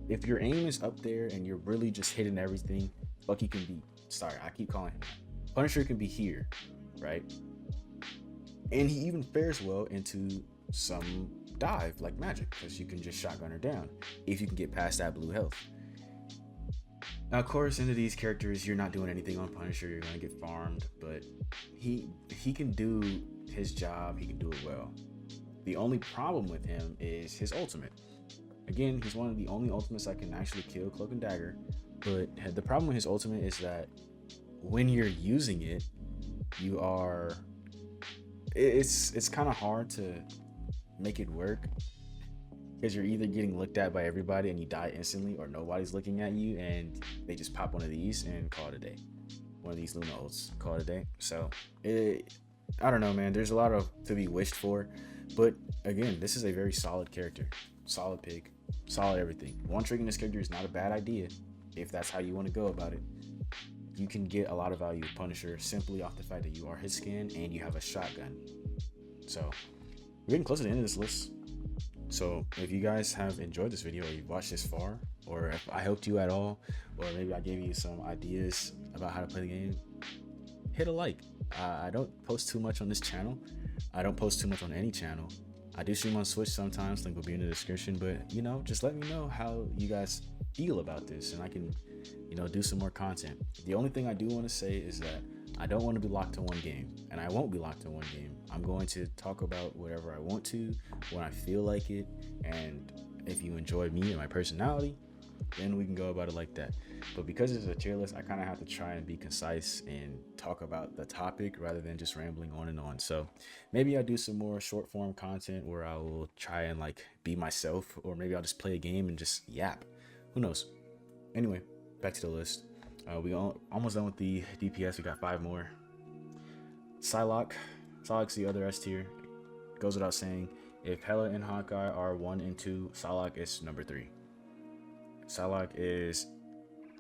if your aim is up there and you're really just hitting everything, Punisher can be here, right? And he even fares well into some dive like Magik because you can just shotgun her down if you can get past that blue health. Now, of course, into these characters, you're not doing anything on Punisher. You're going to get farmed, but he can do his job. He can do it well. The only problem with him is his ultimate. Again, he's one of the only ultimates that can actually kill Cloak and Dagger, but the problem with his ultimate is that when you're using it, it's kind of hard to make it work because you're either getting looked at by everybody and you die instantly, or nobody's looking at you and they just pop one of these and call it a day. One of these Luna ults, call it a day. So I don't know, man. There's a lot to be wished for, but again, this is a very solid character, solid pick, solid everything. One tricking this character is not a bad idea if that's how you want to go about it. You can get a lot of value with Punisher simply off the fact that you are his skin and you have a shotgun. So we're getting close to the end of this list. So if you guys have enjoyed this video, or you've watched this far, or if I helped you at all, or maybe I gave you some ideas about how to play the game, hit a like. I don't post too much on this channel. I don't post too much on any channel. I do stream on Switch sometimes, link will be in the description, but you know, just let me know how you guys feel about this and I can, you know, do some more content. The only thing I do want to say is that I don't want to be locked to one game, and I won't be locked to one game. I'm going to talk about whatever I want to, when I feel like it, and if you enjoy me and my personality, then we can go about it like that. But because it's a tier list, I kind of have to try and be concise and talk about the topic rather than just rambling on and on. So maybe I'll do some more short form content where I will try and like be myself, or maybe I'll just play a game and just yap. Who knows? Anyway, back to the list. We almost done with the DPS. We got 5 more. Psylocke. Psylocke's the other S tier. Goes without saying, if Hela and Hawkeye are 1 and 2, Psylocke is number 3. Psylocke is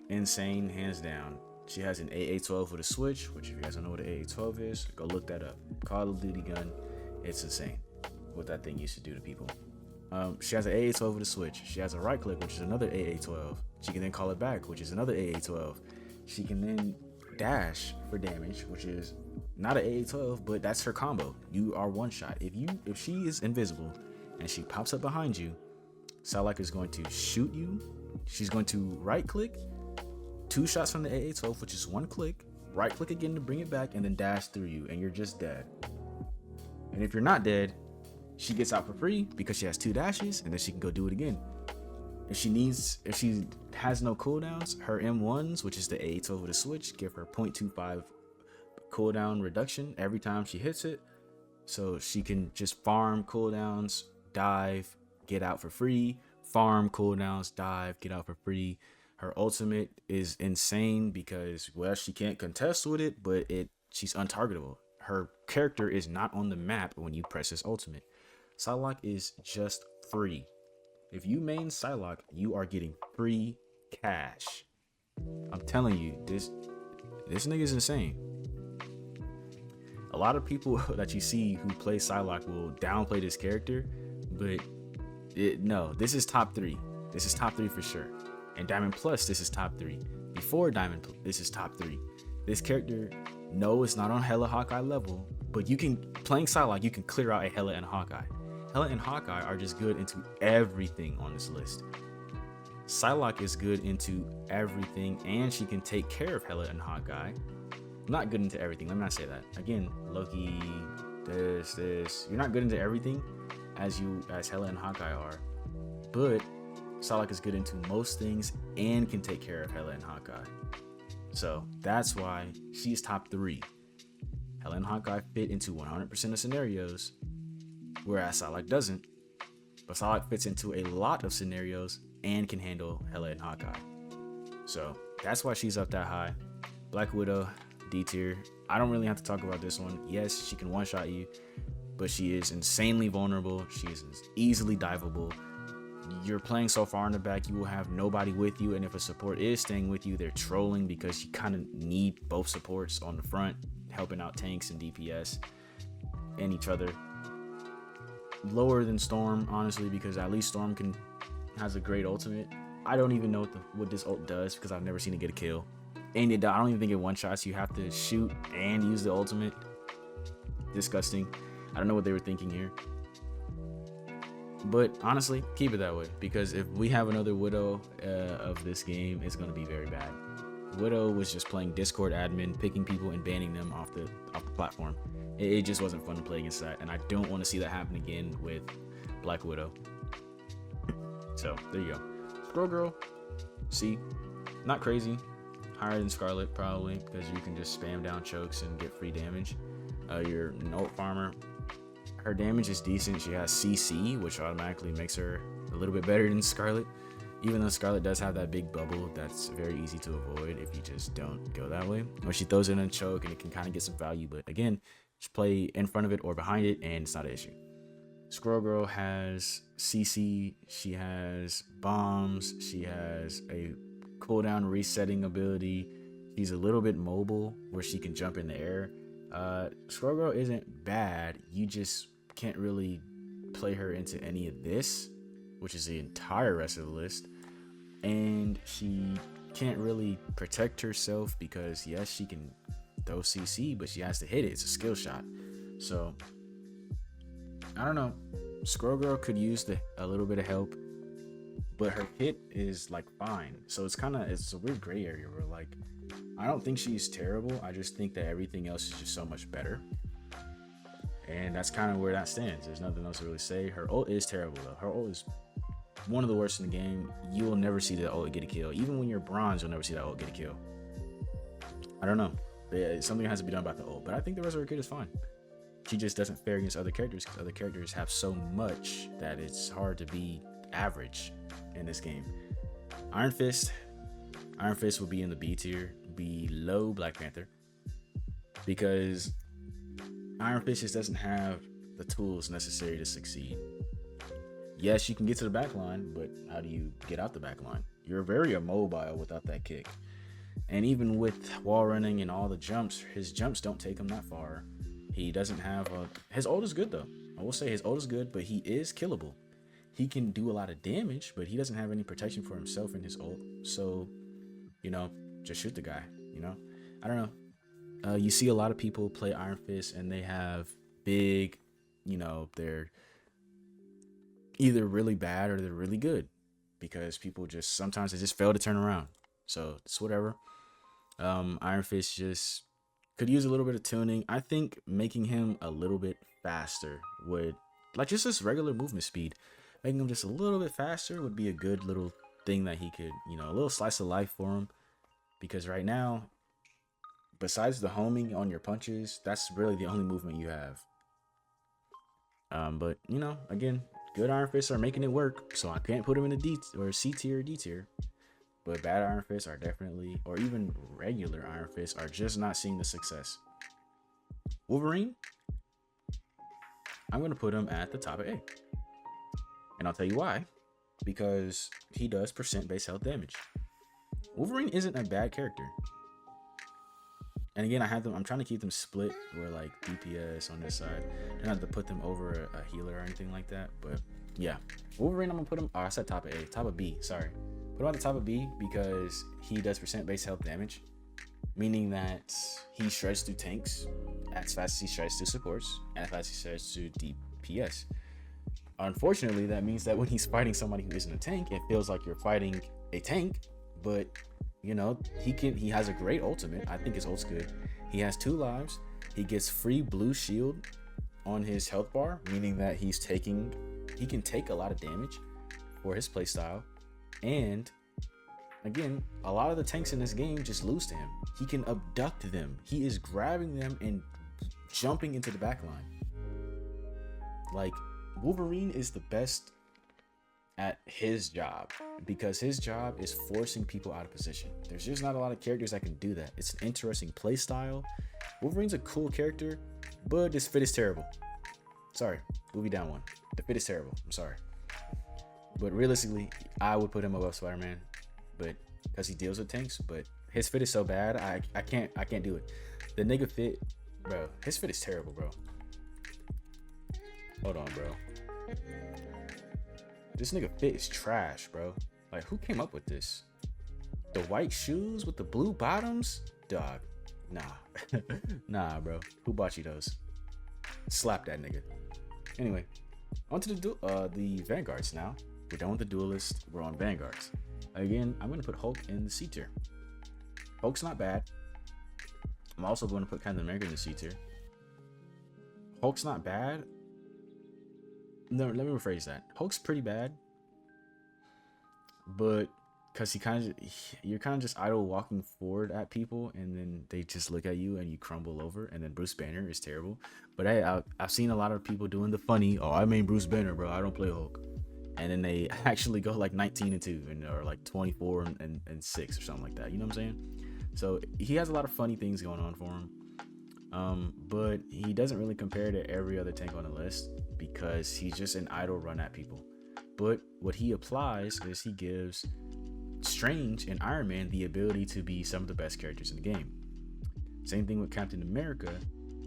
insane, hands down. She has an AA-12 with a switch, which if you guys don't know what an AA-12 is, go look that up. Call of Duty gun. It's insane what that thing used to do to people. She has an AA-12 with a switch. She has a right click, which is another AA-12. She can then call it back, which is another AA-12. She can then dash for damage, which is not an AA-12, but that's her combo. You are one shot. If she is invisible and she pops up behind you, Psylocke is going to shoot you. She's going to right click, 2 shots from the AA-12, which is 1 click, right click again to bring it back, and then dash through you, and you're just dead. And if you're not dead, she gets out for free because she has 2 dashes, and then she can go do it again. If she has no cooldowns, her M1s, which is the AA-12 with a switch, give her 0.25 cooldown reduction every time she hits it. So she can just farm cooldowns, dive, get out for free, farm cooldowns, dive, get out for free. Her ultimate is insane because, well, she can't contest with it, but she's untargetable. Her character is not on the map when you press his ultimate. Psylocke is just free. If you main Psylocke, you are getting free cash. I'm telling you, this nigga is insane. A lot of people that you see who play Psylocke will downplay this character, but no, this is top 3. This is top 3 for sure. And Diamond Plus, this is top 3. Before Diamond, this is top 3. This character, no, it's not on Hela Hawkeye level, but playing Psylocke, you can clear out a Hela and Hawkeye. Hela and Hawkeye are just good into everything on this list. Psylocke is good into everything, and she can take care of Hela and Hawkeye. Not good into everything, let me not say that. Again, Loki, this. You're not good into everything as Hela and Hawkeye are, but Psylocke is good into most things and can take care of Hela and Hawkeye. So that's why she's top 3. Hela and Hawkeye fit into 100% of scenarios, whereas Psylocke doesn't. But Psylocke fits into a lot of scenarios and can handle Hela and Hawkeye. So that's why she's up that high. Black Widow, D tier. I don't really have to talk about this one. Yes, she can one-shot you, but she is insanely vulnerable. She is easily diveable. You're playing so far in the back, you will have nobody with you, and if a support is staying with you, they're trolling because you kind of need both supports on the front, helping out tanks and DPS and each other. Lower than Storm, honestly, because at least Storm has a great ultimate. I don't even know what this ult does because I've never seen it get a kill. And I don't even think it one-shots. You have to shoot and use the ultimate. Disgusting. I don't know what they were thinking here. But honestly, keep it that way, because if we have another Widow of this game, it's going to be very bad. Widow was just playing Discord admin, picking people and banning them off the platform. It just wasn't fun to play against that, and I don't want to see that happen again with Black Widow. So there you go. Squirrel Girl, C, not crazy. Higher than Scarlett probably, because you can just spam down chokes and get free damage. Your Note Farmer, her damage is decent. She has CC, which automatically makes her a little bit better than Scarlett, even though Scarlett does have that big bubble that's very easy to avoid if you just don't go that way. Or she throws it in a choke and it can kind of get some value, but again, just play in front of it or behind it and it's not an issue. Squirrel Girl has CC, she has bombs, she has a cooldown resetting ability. She's a little bit mobile where she can jump in the air. Squirrel Girl isn't bad, you just can't really play her into any of this, which is the entire rest of the list. And she can't really protect herself because, yes, she can throw CC, but she has to hit it. It's a skill shot. So, I don't know. Squirrel Girl could use a little bit of help, but her hit is like fine. So it's a weird gray area where like, I don't think she's terrible. I just think that everything else is just so much better. And that's kind of where that stands. There's nothing else to really say. Her ult is terrible though. Her ult is one of the worst in the game. You will never see that ult get a kill. Even when you're bronze, you'll never see that ult get a kill. I don't know. Something has to be done about the ult, but I think the rest of her kit is fine. She just doesn't fare against other characters because other characters have so much that it's hard to be average in this game. Iron Fist will be in the B tier, below Black Panther, because Iron Fist just doesn't have the tools necessary to succeed. Yes, you can get to the back line, but how do you get out the back line? You're very immobile without that kick. And even with wall running and all the jumps, his jumps don't take him that far. He doesn't have his ult is good though. I will say his ult is good, but he is killable. He can do a lot of damage, but he doesn't have any protection for himself in his ult. So, just shoot the guy, I don't know. You see a lot of people play Iron Fist and they have big, they're either really bad or they're really good because people sometimes they just fail to turn around. So it's whatever. Iron Fist just could use a little bit of tuning. I think making him a little bit faster would, like just this regular movement speed, making him just a little bit faster would be a good little thing that he could, a little slice of life for him. Because right now, besides the homing on your punches, that's really the only movement you have. But again, good Iron Fists are making it work, so I can't put him in a D or C tier or D tier. But bad Iron Fists are definitely, or even regular Iron Fists are just not seeing the success. Wolverine, I'm gonna put him at the top of A, and I'll tell you why. Because he does % base health damage. Wolverine isn't a bad character. And again, I'm trying to keep them split where like DPS on this side. I don't have to put them over a healer or anything like that. But yeah, Wolverine, I'm gonna put him, I said top of A, top of B, sorry. Put him at the top of B because he does % base health damage, meaning that he shreds through tanks as fast as he shreds through supports and as fast as he shreds through DPS. Unfortunately, that means that when he's fighting somebody who isn't a tank, it feels like you're fighting a tank, but he has a great ultimate. I think his ult's good. He has 2 lives. He gets free blue shield on his health bar, meaning that he can take a lot of damage for his playstyle. And again, a lot of the tanks in this game just lose to him. He can abduct them. He is grabbing them and jumping into the back line. Like, Wolverine is the best at his job because his job is forcing people out of position. There's just not a lot of characters that can do that. It's an interesting play style. Wolverine's a cool character, but his fit is terrible. Sorry, movie down 1. The fit is terrible. I'm sorry. But realistically, I would put him above Spider-Man, but because he deals with tanks, but his fit is so bad, I can't do it. The nigga fit, bro, his fit is terrible, bro. Hold on, bro. This nigga fit is trash, bro. Like, who came up with this? The white shoes with the blue bottoms? Dog. Nah. Nah, bro. Who bought you those? Slap that nigga. Anyway, on to the Vanguards now. We're done with the Duelists. We're on Vanguards. Again, I'm going to put Hulk in the C tier. Hulk's not bad. I'm also going to put Captain America in the C tier. Hulk's not bad. No, let me rephrase that. Hulk's pretty bad, but because you're kind of just idle walking forward at people, and then they just look at you and you crumble over. And then Bruce Banner is terrible. But hey, I've seen a lot of people doing the funny. Oh, I mean Bruce Banner, bro. I don't play Hulk. And then they actually go like 19-2 and or like 24 and 6 or something like that. You know what I'm saying? So he has a lot of funny things going on for him. But he doesn't really compare to every other tank on the list because he's just an idle run at people. But what he applies is he gives Strange and Iron Man the ability to be some of the best characters in the game. Same thing with Captain America.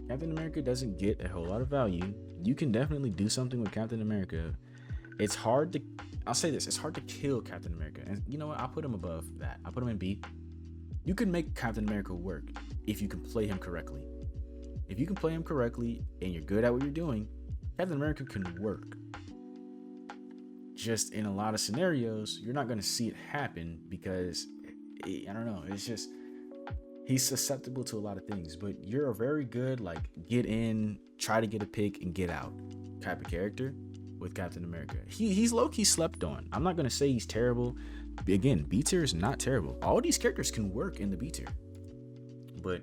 Captain America doesn't get a whole lot of value. You can definitely do something with Captain America. It's hard to, I'll say this, it's hard to kill Captain America. And you know what? I'll put him above that. I'll put him in B. You can make Captain America work if you can play him correctly. If you can play him correctly and you're good at what you're doing, Captain America can work. Just in a lot of scenarios, you're not going to see it happen because, I don't know, it's just, he's susceptible to a lot of things. But you're a very good, like, get in, try to get a pick and get out type of character with Captain America. He's low-key slept on. I'm not going to say he's terrible. Again, B tier is not terrible. All these characters can work in the B tier. But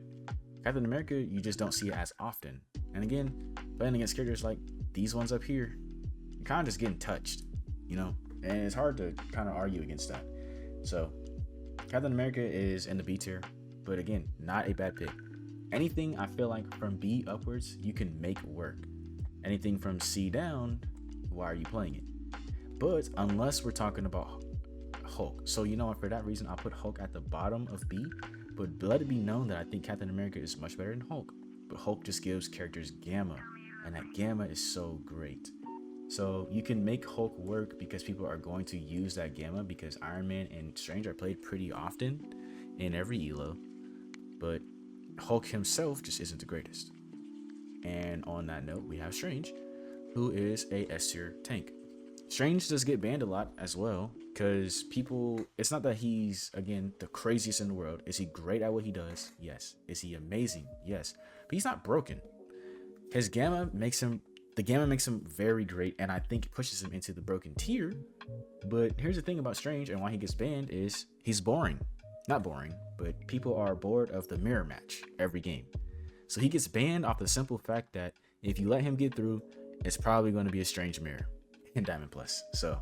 Captain America, you just don't see it as often. And again, playing against characters like these ones up here, you're kind of just getting touched, you know? And it's hard to kind of argue against that. So Captain America is in the B tier, but again, not a bad pick. Anything I feel like from B upwards, you can make work. Anything from C down, why are you playing it? But unless we're talking about Hulk. So you know what, for that reason, I'll put Hulk at the bottom of B, but let it be known that I think Captain America is much better than Hulk. But Hulk just gives characters gamma, and that gamma is so great. So you can make Hulk work because people are going to use that gamma, because Iron Man and Strange are played pretty often in every elo, but Hulk himself just isn't the greatest. And on that note, we have Strange, who is a S tier tank. Strange does get banned a lot as well, because people, it's not that he's, again, the craziest in the world. Is he great at what he does? Yes. Is he amazing? Yes. But he's not broken. His gamma makes him, the gamma makes him very great, and I think it pushes him into the broken tier. But here's the thing about Strange and why he gets banned is he's boring. Not boring, but people are bored of the mirror match every game. So he gets banned off the simple fact that if you let him get through, it's probably going to be a Strange mirror in Diamond Plus. So,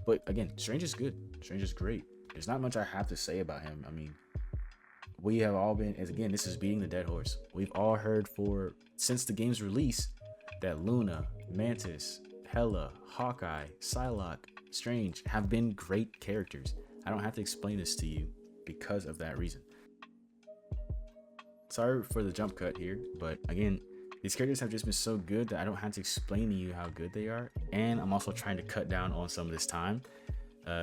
but again, Strange is good. Strange is great. There's not much I have to say about him. I mean, we have all been, as again, this is beating the dead horse. We've all heard since the game's release that Luna, Mantis, Hela, Hawkeye, Psylocke, Strange have been great characters. I don't have to explain this to you because of that reason. Sorry for the jump cut here, but again, these characters have just been so good that I don't have to explain to you how good they are. And I'm also trying to cut down on some of this time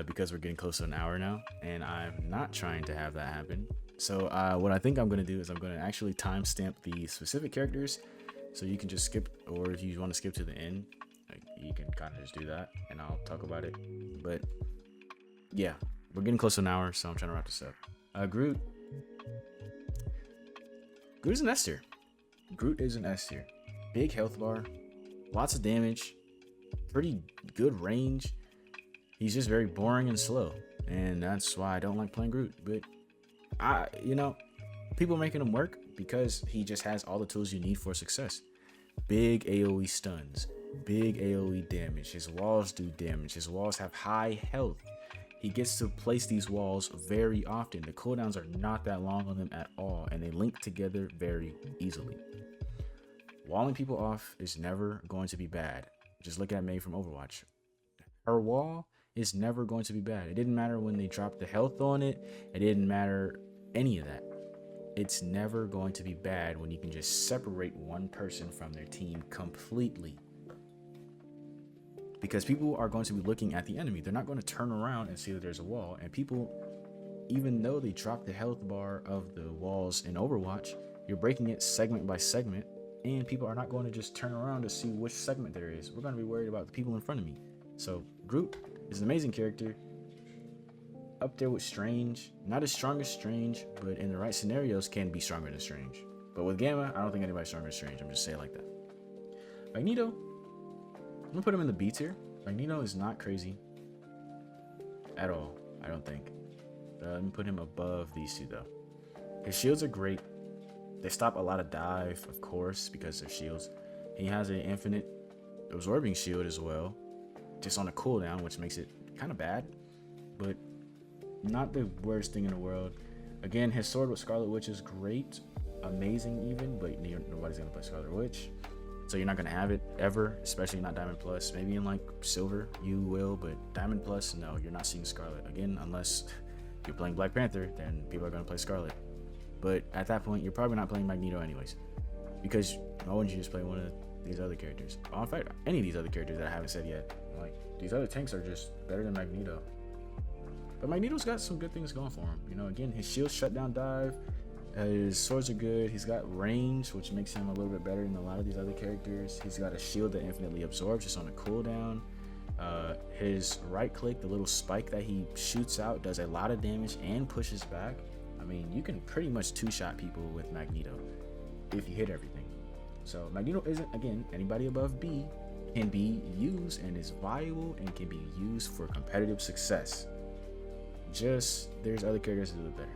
because we're getting close to an hour now, and I'm not trying to have that happen. So what I think I'm going to do is I'm going to actually timestamp the specific characters, so you can just skip, or if you want to skip to the end, you can kind of just do that, and I'll talk about it. But yeah, we're getting close to an hour, so I'm trying to wrap this up. Groot is an S tier. Groot is an S tier. Big health bar, lots of damage, pretty good range. He's just very boring and slow, and that's why I don't like playing Groot. But people making him work because he just has all the tools you need for success. Big AoE stuns, big AoE damage. His walls do damage. His walls have high health. He gets to place these walls very often. The cooldowns are not that long on them at all, and they link together very easily. Walling people off is never going to be bad. Just look at May from Overwatch. Her wall is never going to be bad. It didn't matter when they dropped the health on it. It didn't matter any of that. It's never going to be bad when you can just separate one person from their team completely. Because people are going to be looking at the enemy. They're not going to turn around and see that there's a wall. And people, even though they drop the health bar of the walls in Overwatch, you're breaking it segment by segment. And people are not going to just turn around to see which segment there is. We're going to be worried about the people in front of me. So Groot is an amazing character. Up there with Strange. Not as strong as Strange, but in the right scenarios can be stronger than Strange. But with Gamma, I don't think anybody's stronger than Strange. I'm just saying it like that. Magneto, I'm going to put him in the B tier. Magneto is not crazy at all, I don't think. Let me put him above these two, though. His shields are great. They stop a lot of dive, of course, because they're shields. He has an infinite absorbing shield as well, just on a cooldown, which makes it kind of bad, but not the worst thing in the world. Again, his sword with Scarlett Witch is great, amazing even, but nobody's going to play Scarlett Witch. So you're not going to have it ever, especially not Diamond Plus. Maybe in like Silver, you will, but Diamond Plus, no, you're not seeing Scarlett. Again, unless you're playing Black Panther, then people are going to play Scarlett. But at that point, you're probably not playing Magneto anyways. Because why wouldn't you just play one of these other characters? In fact, any of these other characters that I haven't said yet. Like, these other tanks are just better than Magneto. But Magneto's got some good things going for him. You know, again, his shield shutdown dive, his swords are good. He's got range, which makes him a little bit better than a lot of these other characters. He's got a shield that infinitely absorbs just on a cooldown. His right click, the little spike that he shoots out, does a lot of damage and pushes back. I mean, you can pretty much two-shot people with Magneto if you hit everything. So Magneto isn't, again, anybody above B can be used and is viable and can be used for competitive success. Just there's other characters that do it better.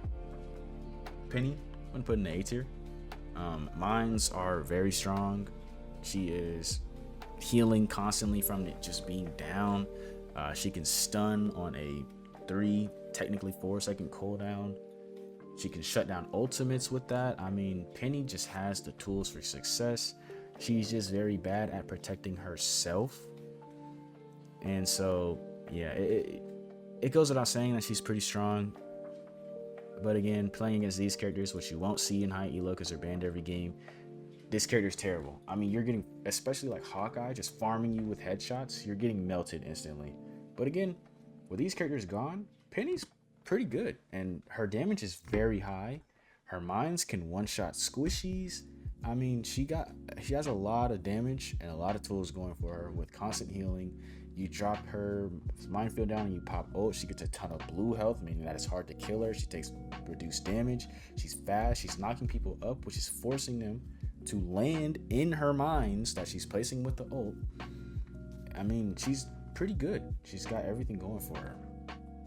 Peni, I'm gonna put in the A tier. Mines are very strong. She is healing constantly from it just being down. She can stun on a 3, technically 4-second cooldown. She can shut down ultimates with that. I mean, Peni just has the tools for success. She's just very bad at protecting herself. And so, yeah, it goes without saying that she's pretty strong. But again, playing against these characters, which you won't see in high elo because they're banned every game, this character's terrible. I mean, you're getting, especially like Hawkeye, just farming you with headshots, you're getting melted instantly. But again, with these characters gone, Penny's pretty good, and her damage is very high. Her mines can one-shot squishies. I mean, she has a lot of damage and a lot of tools going for her with constant healing. You drop her minefield down and you pop ult. She gets a ton of blue health, meaning that it's hard to kill her. She takes reduced damage. She's fast. She's knocking people up, which is forcing them to land in her mines that she's placing with the ult. I mean, she's pretty good. She's got everything going for her.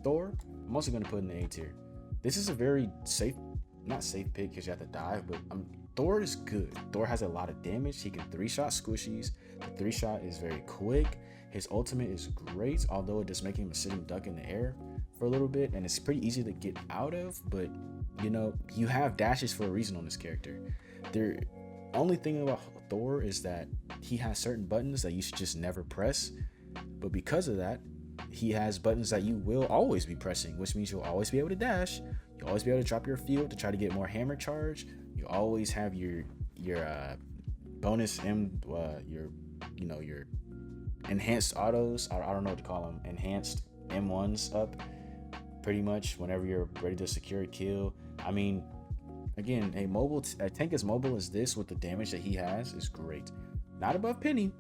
Thor, I'm also going to put in the A tier. This is a very safe, not safe pick because you have to dive, but Thor is good. Thor has a lot of damage. He can 3-shot squishies. The 3-shot is very quick. His ultimate is great, although it does make him a sitting duck in the air for a little bit, and it's pretty easy to get out of, but you know, you have dashes for a reason on this character. The only thing about Thor is that he has certain buttons that you should just never press, but because of that, he has buttons that you will always be pressing, which means you'll always be able to dash, you'll always be able to drop your field to try to get more hammer charge, you always have your bonus your enhanced autos, I don't know what to call them, enhanced M1s up pretty much whenever you're ready to secure a kill. I mean, again, a tank as mobile as this with the damage that he has is great. Not above Peni.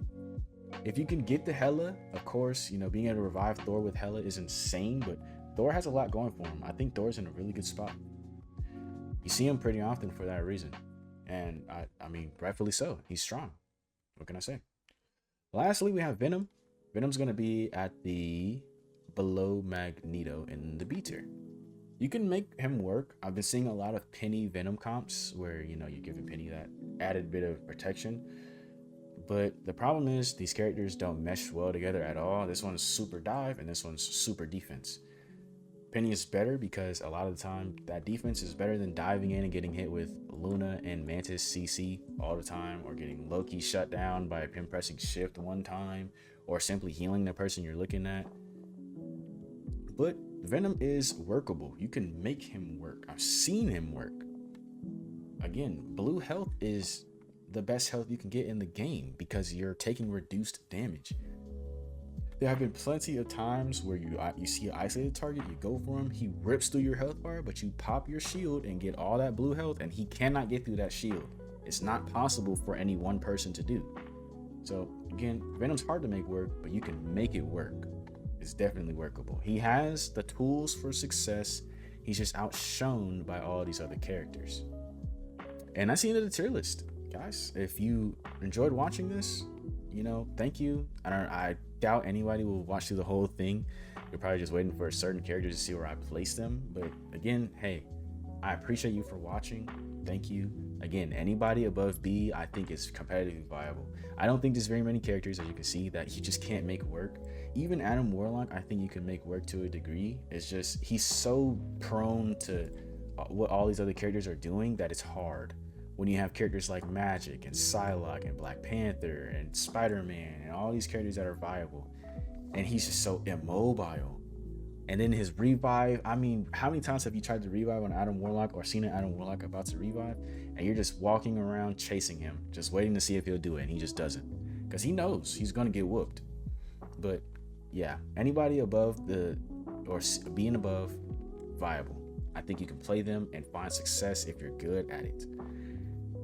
If you can get the Hela, of course, you know, being able to revive Thor with Hela is insane, but Thor has a lot going for him. I think Thor's in a really good spot. You see him pretty often for that reason. And I mean, rightfully so. He's strong. What can I say? Lastly, we have Venom. Venom's going to be at the below Magneto in the B tier. You can make him work. I've been seeing a lot of Peni Venom comps where, you know, you're giving Peni that added bit of protection. But the problem is these characters don't mesh well together at all. This one's super dive and this one's super defense. Peni is better because a lot of the time that defense is better than diving in and getting hit with Luna and Mantis CC all the time, or getting Loki shut down by him pressing shift one time, or simply healing the person you're looking at. But Venom is workable. You can make him work. I've seen him work. Again, blue health is the best health you can get in the game because you're taking reduced damage. There have been plenty of times where you see an isolated target, you go for him, he rips through your health bar, but you pop your shield and get all that blue health, and he cannot get through that shield. It's not possible for any one person to do. So again, Venom's hard to make work, but you can make it work. It's definitely workable. He has the tools for success. He's just outshone by all these other characters. And that's the end of the tier list, guys. If you enjoyed watching this, you know, thank you. I doubt anybody will watch through the whole thing. You're probably just waiting for a certain character to see where I place them. But again, hey, I appreciate you for watching. Thank you. Again, anybody above B, I think is competitively viable. I don't think there's very many characters, as you can see, that you just can't make work. Even Adam Warlock, I think you can make work to a degree. It's just he's so prone to what all these other characters are doing that it's hard. When you have characters like Magik and Psylocke and Black Panther and Spiderman and all these characters that are viable, and he's just so immobile. And then his revive. I mean, how many times have you tried to revive an Adam Warlock or seen an Adam Warlock about to revive, and you're just walking around chasing him, just waiting to see if he'll do it, and he just doesn't, because he knows he's gonna get whooped. But yeah, anybody above the or being above viable. I think you can play them and find success if you're good at it.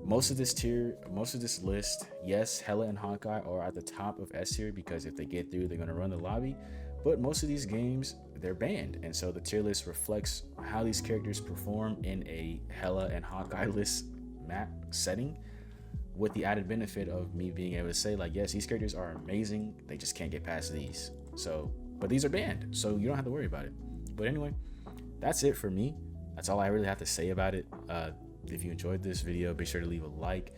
Most of this tier, most of this list, yes, Hela and Hawkeye are at the top of S tier because if they get through, they're gonna run the lobby. But most of these games, they're banned, and so the tier list reflects how these characters perform in a Hela and Hawkeye list map setting, with the added benefit of me being able to say, like, yes, these characters are amazing, they just can't get past these. So, but these are banned, so you don't have to worry about it. But anyway, that's it for me. That's all I really have to say about it. If you enjoyed this video, be sure to leave a like,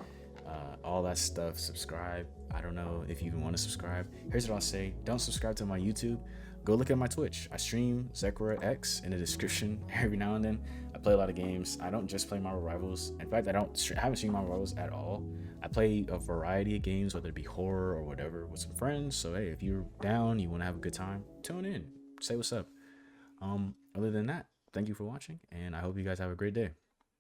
all that stuff. Subscribe. I don't know if you even want to subscribe. Here's what I'll say: don't subscribe to my YouTube. Go look at my Twitch. I stream Zekra X in the description every now and then. I play a lot of games. I don't just play Marvel Rivals. In fact, I haven't streamed Marvel Rivals at all. I play a variety of games, whether it be horror or whatever, with some friends. So hey, if you're down, you want to have a good time, tune in, say what's up. Other than that, thank you for watching, and I hope you guys have a great day.